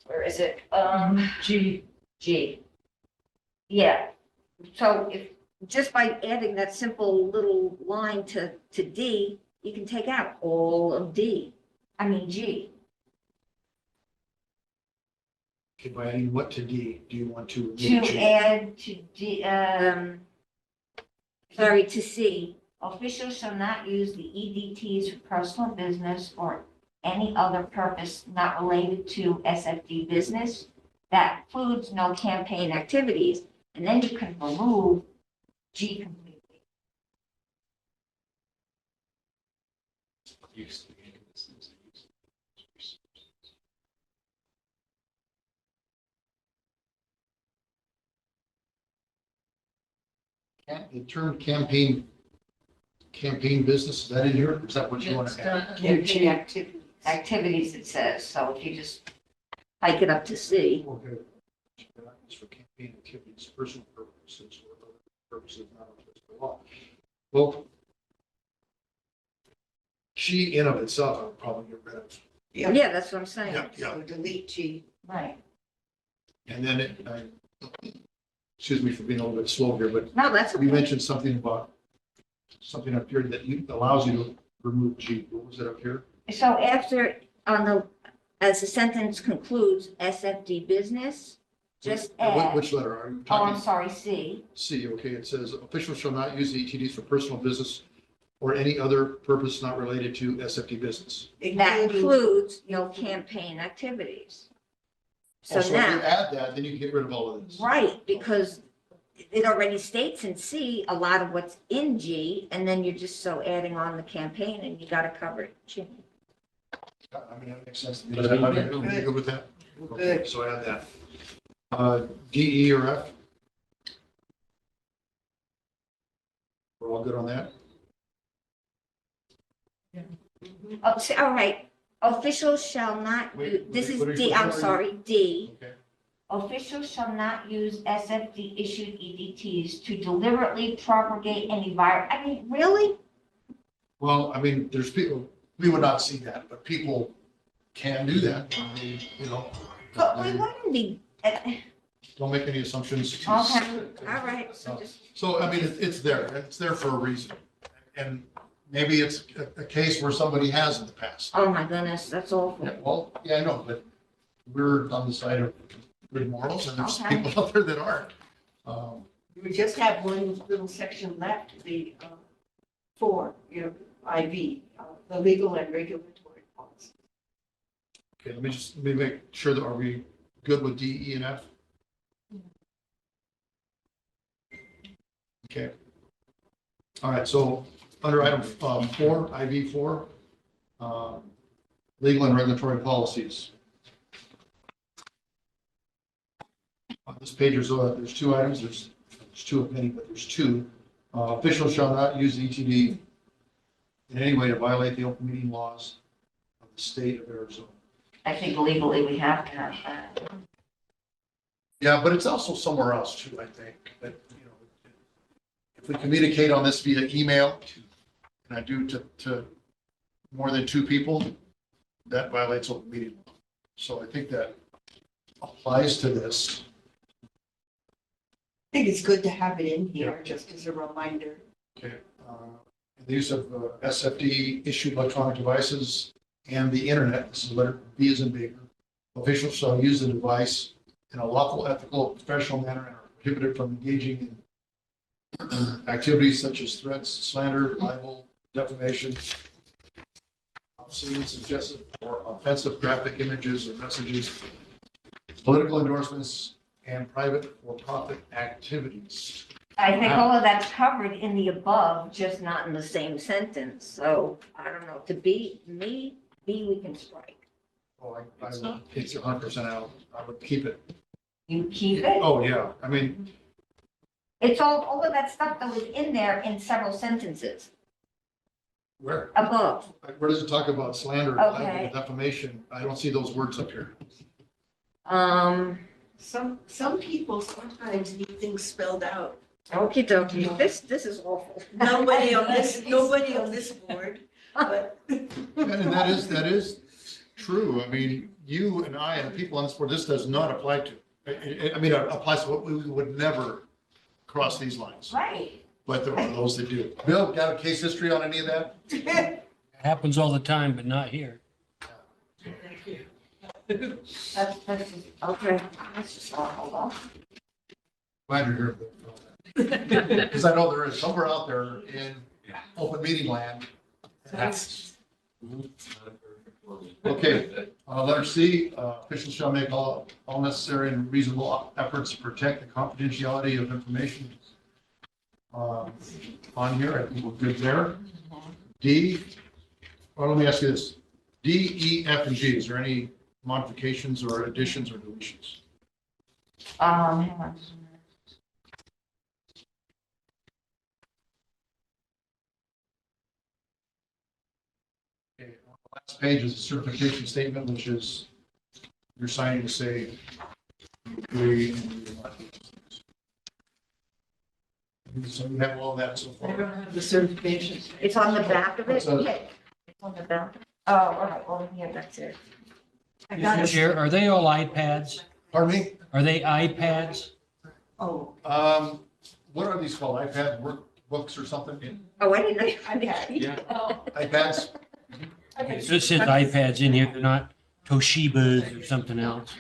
where is it? G. G. Yeah, so if, just by adding that simple little line to D, you can take out all of D, I mean G. Okay, by adding what to D, do you want to? To add to D, sorry, to C, officials shall not use the EDTs for personal business or any other purpose not related to SFD business. That includes no campaign activities, and then you can remove G completely. The term campaign business, is that in here? Is that what you want to add? Campaign activities, it says, so if you just hike it up to C. Okay. It's for campaign activities, personal purposes, or other purposes not authorized by law. Well, G in of itself, I would probably get rid of. Yeah, that's what I'm saying. Yeah. So delete G. Right. And then excuse me for being a little bit slow here, but No, that's you okay. mentioned something about something up here that allows you to remove G. What was it up here? So after, as the sentence concludes, SFD business, just add, Which letter are you oh, I'm talking? sorry, C. C, okay, it says officials shall not use the ETDs for personal business or any other purpose not related to SFD business. That includes no campaign activities. So Also, if you now, add that, then you can get rid of all of this. right, because it already states in C a lot of what's in G, and then you're just so adding on the campaign and you gotta cover it. G. I mean, that makes sense to me. I'm good with that. Okay, Good. so add that. D, E, or F? We're all good on that? Oh, see, all right, officials shall not, Wait, this is what are you- D, I'm what are you- sorry, D. Okay. Officials shall not use SFD issued EDTs to deliberately propagate any virus. I mean, really? Well, I mean, there's people, we would not see that, but people can do that. I mean, you know. But we wouldn't be, Don't make any assumptions. okay, all right, so just, So, I mean, it's there. It's there for a reason. And maybe it's a case where somebody has in the past. oh my goodness, that's awful. Yeah, well, yeah, I know, but we're on the side of good morals, and there's Okay. people out there that aren't. We just have one little section left, the 4, IV, the legal and regulatory policy. Okay, let me make sure that, are we good with D, E, and F? Okay. All right, so under item 4, IV 4, legal and regulatory policies. On this page, there's 2 items. There's 2 of many, but there's 2. Officials shall not use ETD in any way to violate the open meeting laws of the state of Arizona. I think legally we have to have that. Yeah, but it's also somewhere else too, I think, that, if we communicate on this via email, and I do to more than 2 people, that violates open meeting law. So I think that applies to this. I think it's good to have it in here, just as a reminder. Okay. The use of SFD issued electronic devices and the internet, this is letter B is in bigger, Officials shall use the device in a lawful, ethical, professional manner and are prohibited from engaging in activities such as threats, slander, libel, defamation, obscene, suggestive, or offensive graphic images or messages, political endorsements, and private or profit activities. I think all of that's covered in the above, just not in the same sentence. So I don't know, to B, we can strike. Oh, I would take it 100% out. I would keep it. You keep it. Oh, yeah. I mean, It's all of that stuff that was in there in several sentences where? above. Where does it talk about slander, libel, Okay. defamation? I don't see those words up here. Some people sometimes need things spelled out. Okie dokie, this is awful. Nobody on this board, but. And that is true. I mean, you and I and the people on this board, this does not apply to. I mean, it applies to what we would never cross these lines, Right. but there are those that do. Bill, got a case history on any of that? Happens all the time, but not here. Thank you. That's, okay, that's just hold on. Glad you're here. Because I know there is somewhere out there in open meeting land. That's okay. Letter C, officials shall make all necessary and reasonable efforts to protect the confidentiality of information on here. I think we're good there. D, well, let me ask you this. D, E, F, and G, is there any modifications or additions or deletions? Hang on. Okay, on the last page is a certification statement, which is you're signing to say you agree. So you have all that so I far. don't have the certification. It's on the back of it? What's that? Yeah. It's on the back. Oh, all right, well, yeah, that's it. I got Mr. it. Chair, are they all iPads? Pardon me? Are they iPads? Oh, What are these called? iPad workbooks or something? Oh, I didn't know. Yeah. iPads? It says iPads in here, they're not Toshibas or something else.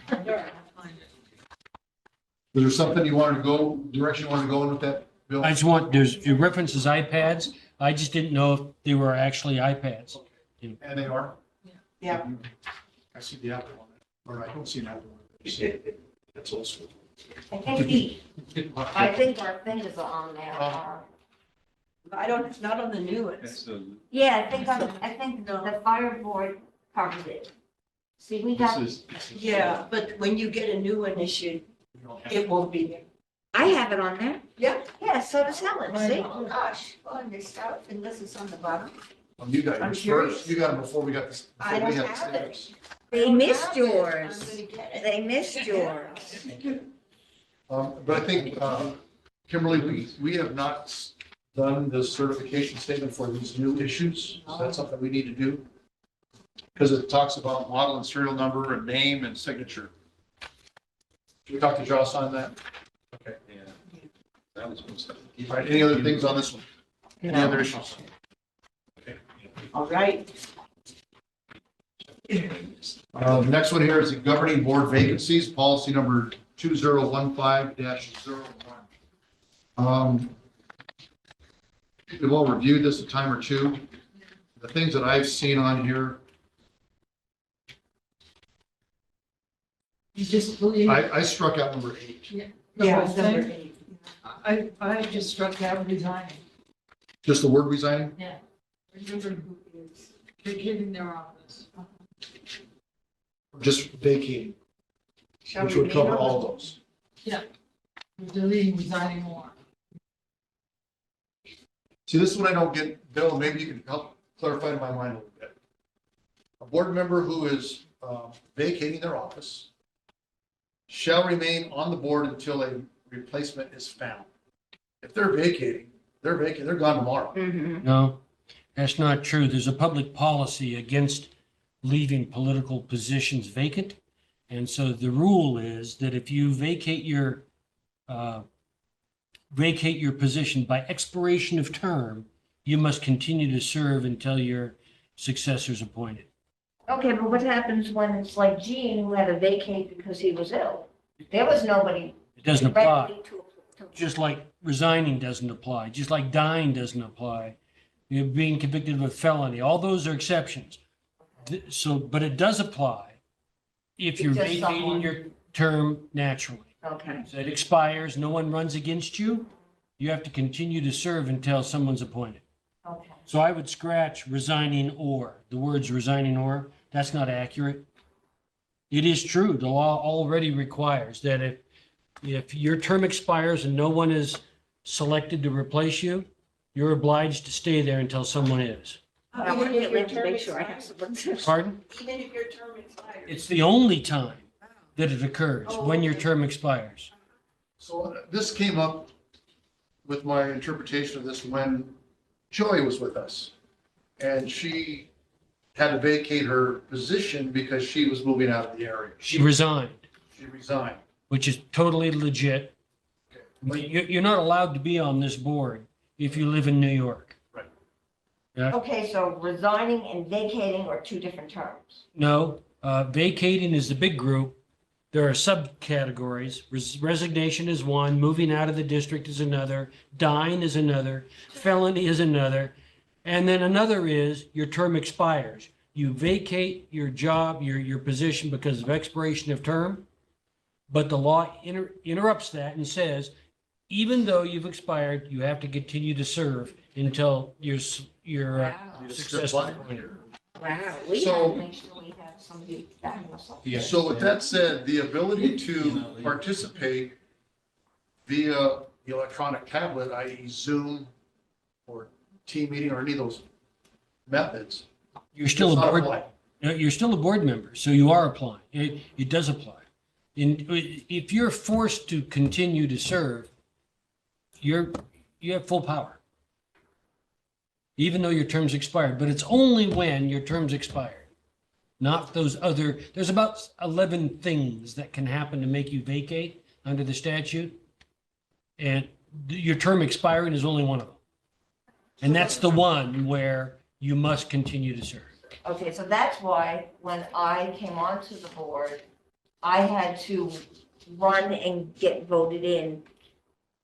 Was there something you wanted to go, direction you wanted to go in with that, Bill? I just want, it references iPads. I just didn't know if they were actually iPads. And they are? yeah. I see the Apple on it, or I don't see an Apple on it. I see- That's old school. I think our fingers are on there. I don't, it's not on the new ones. That's the, Yeah, I think the fire board covers it. See, we got, this is. Yeah, but when you get a new one issued, We don't have- it won't be there. I have it on there. Yeah. Yeah, so does Helen, see? Oh, gosh, well, I missed out unless it's on the bottom. Well, you got I'm yours curious. first. You got them before we got this. I before we don't had the have it. stamps. They missed I'm yours. gonna get it. They missed yours. But I think, Kimberly, we have not done the certification statement for these new issues. Is that something we need to do? Because it talks about model and serial number and name and signature. Should we talk to Joss on that? Okay. Yeah. That was supposed to. All right, any other things on this one? Any other issues? Okay. All right. The next one here is the governing board vacancies, policy number 2015-01. We've all reviewed this a time or two. The things that I've seen on here, You just believe, I struck out number 8. the Yeah, whole it's number thing? 8. I just struck out resigning. Just the word resigning? Yeah. Remember who is vacating their office. Just vacating, Shall which we would name cover them? all of those. We're deleting resigning one. See, this is what I don't get, Bill, maybe you can help clarify in my mind a little bit. A board member who is vacating their office shall remain on the board until a replacement is found. If they're vacating, they're gone tomorrow. Mhm. No, that's not true. There's a public policy against leaving political positions vacant. And so the rule is that if you vacate your position by expiration of term, you must continue to serve until your successor's appointed. Okay, but what happens when it's like Gene who had to vacate because he was ill? There was nobody It doesn't apply. ready to. Just like resigning doesn't apply, just like dying doesn't apply. You're being convicted of a felony, all those are exceptions. So, but it does apply if you're Just vacating someone- your term naturally. Okay. So it expires, no one runs against you, you have to continue to serve until someone's appointed. Okay. So I would scratch resigning or, the words resigning or, that's not accurate. It is true, the law already requires that if your term expires and no one is selected to replace you, you're obliged to stay there until someone is. I want to live to make sure I have someone to. Pardon? Even if your term expires. It's the only time that it occurs, when your term expires. So this came up with my interpretation of this when Joy was with us. And she had to vacate her position because she was moving out of the area. She resigned, She resigned. which is totally legit. But you're not allowed to be on this board if you live in New York. Right. Yeah, Okay, so resigning and vacating are two different terms. no, vacating is the big group. There are subcategories. Resignation is one, moving out of the district is another, dying is another, felony is another. And then another is your term expires. You vacate your job, your position because of expiration of term. But the law interrupts that and says, even though you've expired, you have to continue to serve until your Wow. successor appointed. Wow. We So- have to make sure we have somebody backing us up. So with that said, the ability to participate via the electronic tablet, i.e. Zoom or team meeting or any of those methods. You're still does a not board, apply. you're still a board member, so you are applying. It does apply. And if you're forced to continue to serve, you have full power. Even though your term's expired, but it's only when your term's expired. Not those other, there's about 11 things that can happen to make you vacate under the statute. And your term expiring is only one of them. And that's the one where you must continue to serve. Okay, so that's why when I came onto the board, I had to run and get voted in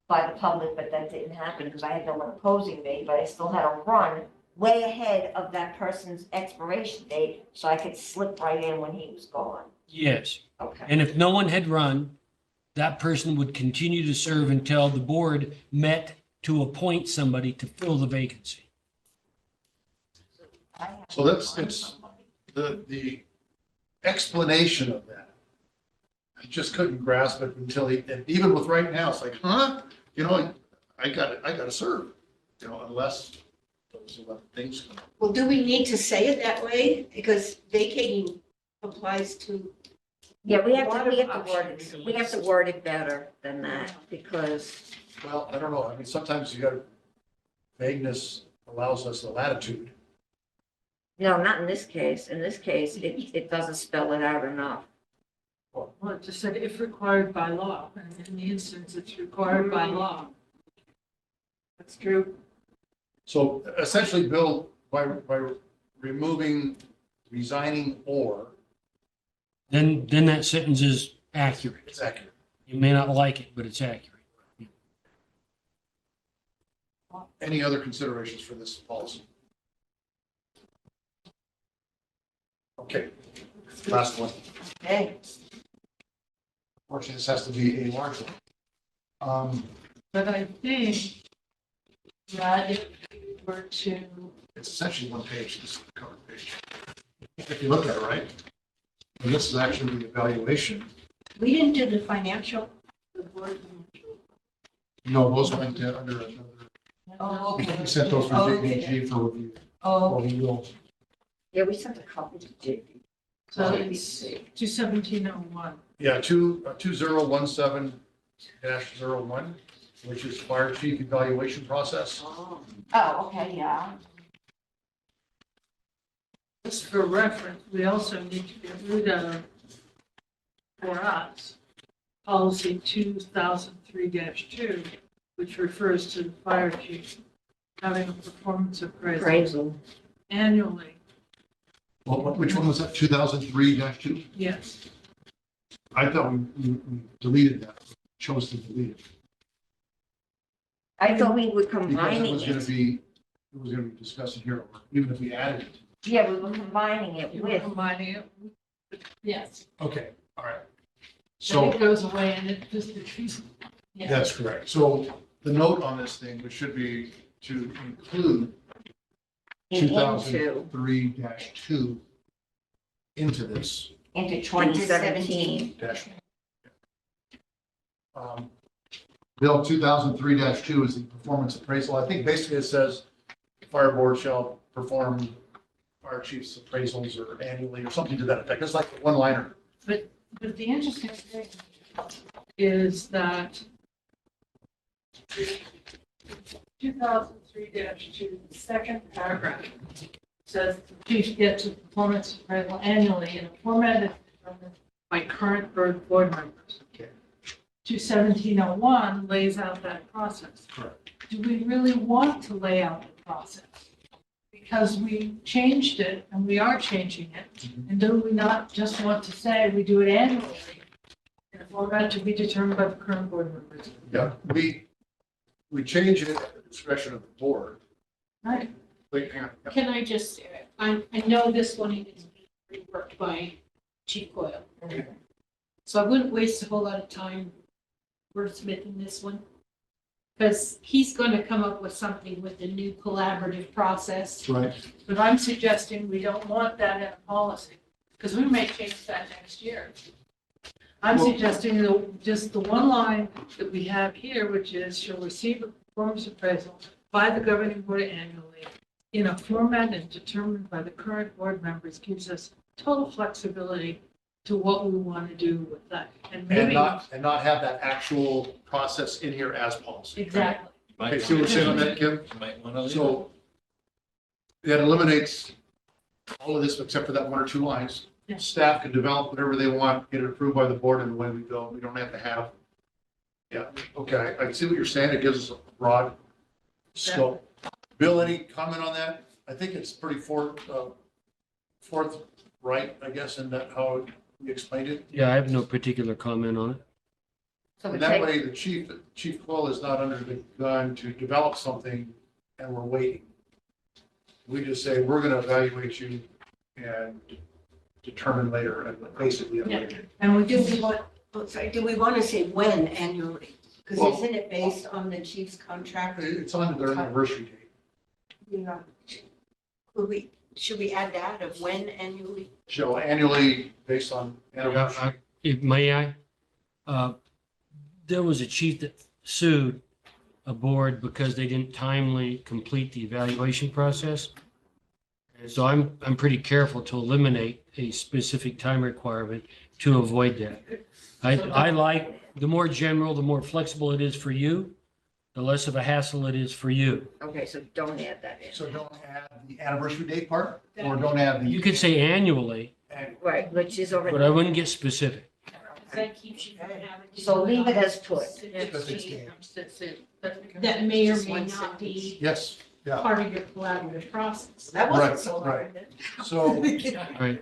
by the public, but that didn't happen because I had no one opposing me, but I still had to run way ahead of that person's expiration date so I could slip right in when he was gone. Yes. Okay. And if no one had run, that person would continue to serve until the board met to appoint somebody to fill the vacancy. So it's the explanation of that. I just couldn't grasp it until and even with right now, it's like, huh? You know, I gotta serve, you know, unless those 11 things come. Well, do we need to say it that way? Because vacating applies to, Yeah, we have Lot to, of we have to word options. it, we have to word it better than that because, Well, I don't know. I mean, sometimes you got vagueness allows us the latitude. no, not in this case. In this case, it doesn't spell it out enough. Well, it just said if required by law, and in the instance, it's required by law. that's true. So essentially, Bill, by removing resigning or, Then that sentence is accurate. it's accurate. You may not like it, but it's accurate. Any other considerations for this policy? Okay, last one. Okay. Fortunately, this has to be a large one. But I think that if we were to, It's essentially one page, this is the cover page. If you look at it, right? And this is actually the evaluation. We didn't do the financial. The board. No, those went to under another. Oh, okay. We sent those from JPG for review. Oh, Or we will. Yeah, we sent a copy to JP. so it's 21701. Yeah, 2017-01, which is fire chief evaluation process. Oh, okay, yeah. Just for reference, we also need to get rid of, for us, policy 2003-2, which refers to the fire chief having a performance appraisal Appraisal. annually. Well, which one was that, 2003-2? Yes. I thought we deleted that, chose to delete it. I thought we were Because combining it it. was gonna be discussed here, even if we added it. Yeah, we were combining it You were with, combining it. Yes. Okay, all right. So So it goes away and it just, yeah. that's correct. So the note on this thing, which should be to include into 2003-2 into this into 2017. dash. Bill 2003-2 is the performance appraisal. I think basically it says the fire board shall perform fire chief's appraisals or annually or something to that effect. It's like a one-liner. But the interesting thing is that 2003-2, the second paragraph says the chief gets a performance appraisal annually in a format that's determined by current board members. Okay. 21701 lays out that process. Correct. Do we really want to lay out the process? Because we changed it and we are changing it. And do we not just want to say we do it annually in a format to be determined by the current board members? Yeah, we change it at the discretion of the board. Right. Wait, hang on. Yeah. Can I just, I know this one is being reworked by Chief Coyle. So I wouldn't waste a whole lot of time wordsmithing this one. Because he's going to come up with something with the new collaborative process. Right. But I'm suggesting we don't want that in a policy, because we may change that next year. I'm Well- suggesting just the one line that we have here, which is shall receive a performance appraisal by the governing board annually in a format and determined by the current board members, gives us total flexibility to what we want to do with that. And And maybe, not have that actual process in here as policy. exactly. Okay, see what we're saying on that, Kim? Might want to leave it. So that eliminates all of this except for that one or two lines. Yeah. Staff can develop whatever they want, get it approved by the board, and away we go. We don't have to have. Yeah, okay, I see what you're saying. It gives us a broad scope. Bill, any comment on that? I think it's pretty forthright, I guess, in that how you explained it. Yeah, I have no particular comment on it. So we And that take, way, the Chief Quill is not under the gun to develop something and we're waiting. We just say, we're gonna evaluate you and determine later, and basically. And we Do can we want, do we want to say when annually? Because Well- isn't it based on the chief's contract? It's on their anniversary date. You know, should we add that of when annually? So annually, based on anniversary. If may I? There was a chief that sued a board because they didn't timely complete the evaluation process. And so I'm pretty careful to eliminate a specific time requirement to avoid that. I like, the more general, the more flexible it is for you, the less of a hassle it is for you. okay, so don't add that in. So don't add the anniversary date part, or don't add the. You could say annually, Right, which is already. but I wouldn't get specific. That keeps you from having to. So do leave it on as put. specific That's it. That may or may not be Yes, yeah, part of your collaborative process. That Right, wasn't so hard. so, Right.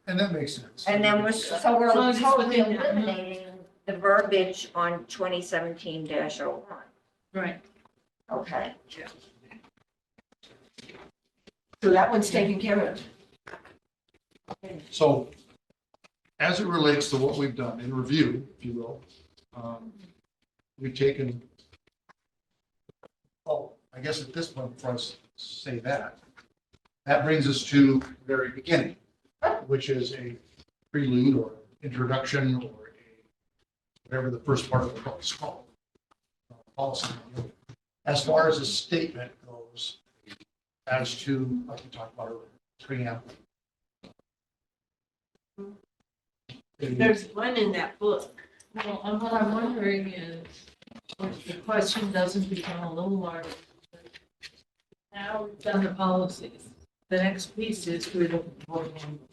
and that makes sense. And then so we're As long as it's totally within that. eliminating the verbiage on 2017-01. Right. Okay. So that one's taken care of. So as it relates to what we've done in review, if you will, we've taken, I guess at this point, for us to say that, that brings us to the very beginning, which is a prelude or introduction or whatever the first part of the book is called. Policy. As far as the statement goes, as to, like we talked about earlier, preamble. There's one in that book. Well, and what I'm wondering is, if the question doesn't become a little larger. Now we've done the policies. The next piece is we look at the board handbook.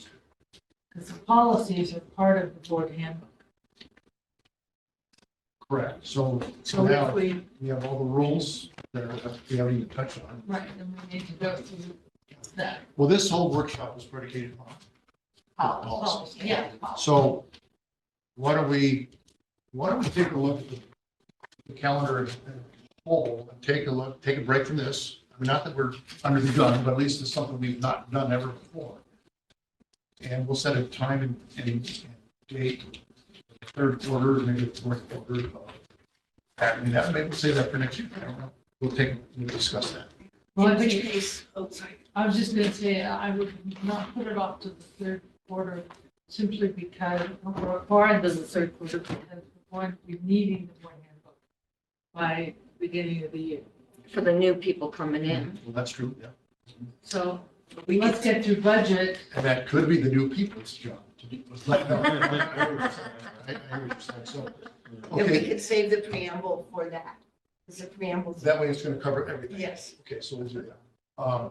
Because the policies are part of the board handbook. Correct. So So now if we, we have all the rules that we haven't even touched on. right, then we need to go through That, Well, this whole workshop was predicated on policy. Yeah. So why don't we take a look at the calendar as a whole and take a break from this? I mean, not that we're under the gun, but at least it's something we've not done ever before. And we'll set a time and date, third quarter, maybe fourth quarter. I mean, that, maybe we'll save that for next year. I don't know. We'll discuss that. well, In which case, oh, sorry. I was just gonna say, I would not put it off to the third quarter simply because we're far into the third quarter because we're going to be needing the board handbook by beginning of the year. For the new people coming in. Well, that's true, yeah. So let's get through budget. And that could be the new people's job to do. I hear what you're saying, so, And we okay, could save the preamble for that. Because the preamble. that way it's gonna cover everything. Yes. Okay, so we'll do that.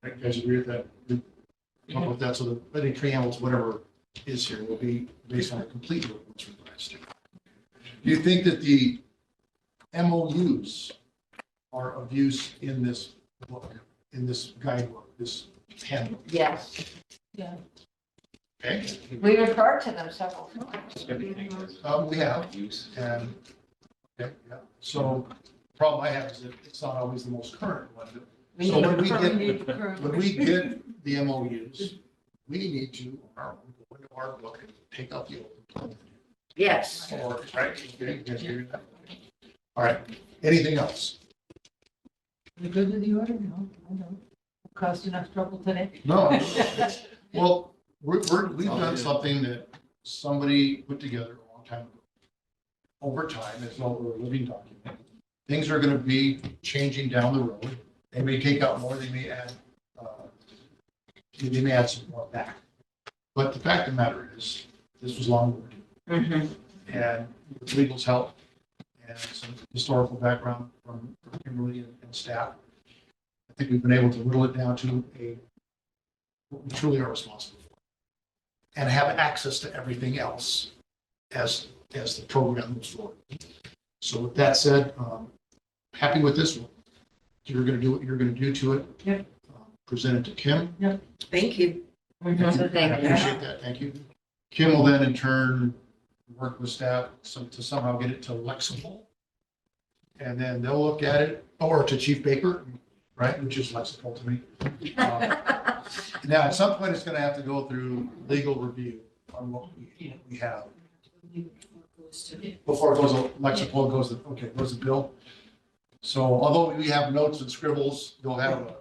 You guys agree with that? Talk about that, so the, any preambles, whatever is here, will be based on a complete book, what's revised. Do you think that the MOUs are of use in this book, in this guidebook, this handbook? Yes. Yeah. Okay, We referred to them several times. we have, and, okay, yeah, so problem I have is that it's not always the most current one. We So need when we Current get, need for current- when we get the MOUs, we need to, on our own, go into our book and take out the old. Yes. Or, right, okay, you guys hear that? All right, anything else? We good with the order? No, I don't. Caused enough trouble today. No. Well, we've done something that somebody put together a long time ago. Over time, it's all a living document. Things are gonna be changing down the road. They may take out more, they may add some more back. But the fact of the matter is, this was long overdue. Mhm. And with legal's help and some historical background from Kimberly and staff, I think we've been able to whittle it down to what we truly are responsible for. And have access to everything else as the program moves forward. So with that said, happy with this one. You're gonna do what you're gonna do to it. Yep. Present it to Kim. Thank you. I Mhm. Thank you. appreciate that, thank you. Kim will then in turn work with staff to somehow get it to Lexipol. And then they'll look at it, or to Chief Baker, right, which is Lexipol to me. Now, at some point, it's gonna have to go through legal review on what we have. Before it goes, Lexipol goes, goes to Bill. So although we have notes and scribbles, you'll have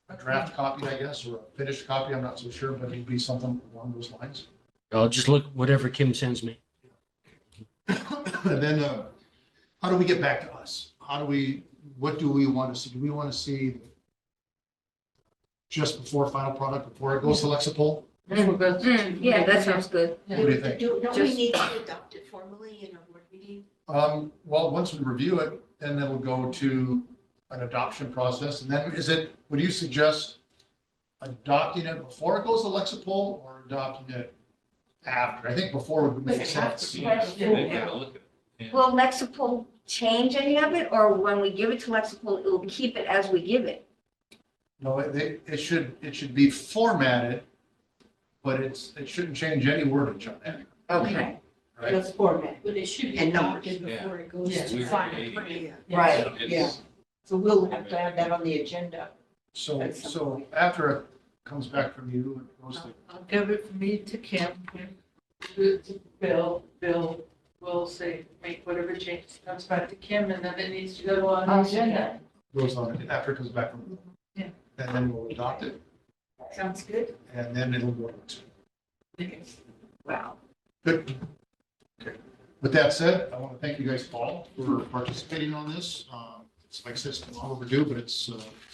a draft copy, I guess, or a finished copy, I'm not so sure, but it'll be something along those lines. I'll just look whatever Kim sends me. And then, how do we get back to us? What do we want to see? Do we want to see just before final product, before it goes to Lexipol? Yeah, that sounds good. What do you think? Don't we need to adopt it formally in a board meeting? Well, once we review it, then it'll go to an adoption process. And then would you suggest adopting it before it goes to Lexipol or adopting it after? I think before would make sense. Will Lexipol change any of it, or when we give it to Lexipol, it will keep it as we give it? No, it should be formatted, but it shouldn't change any wordage on that, Okay, right? Just format. But it should be And numbers. adopted before it goes Yeah. to final. right. Yeah. So we'll have to have that on the agenda. So after it comes back from you, it goes to, I'll give it from me to Kim, to Bill will say, make whatever changes, comes back to Kim, and then it needs to go on the agenda. goes on, after it comes back from. Yeah. And then we'll adopt it, Sounds good. and then it'll go to. Wow. Good. Okay. With that said, I want to thank you guys all for participating on this. It's like I said, it's long overdue, but it's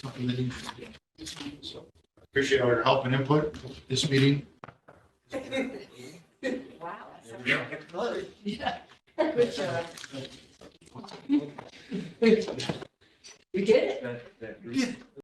something that needs to be done. So appreciate all your help and input. This meeting. Wow. Yeah. Good job.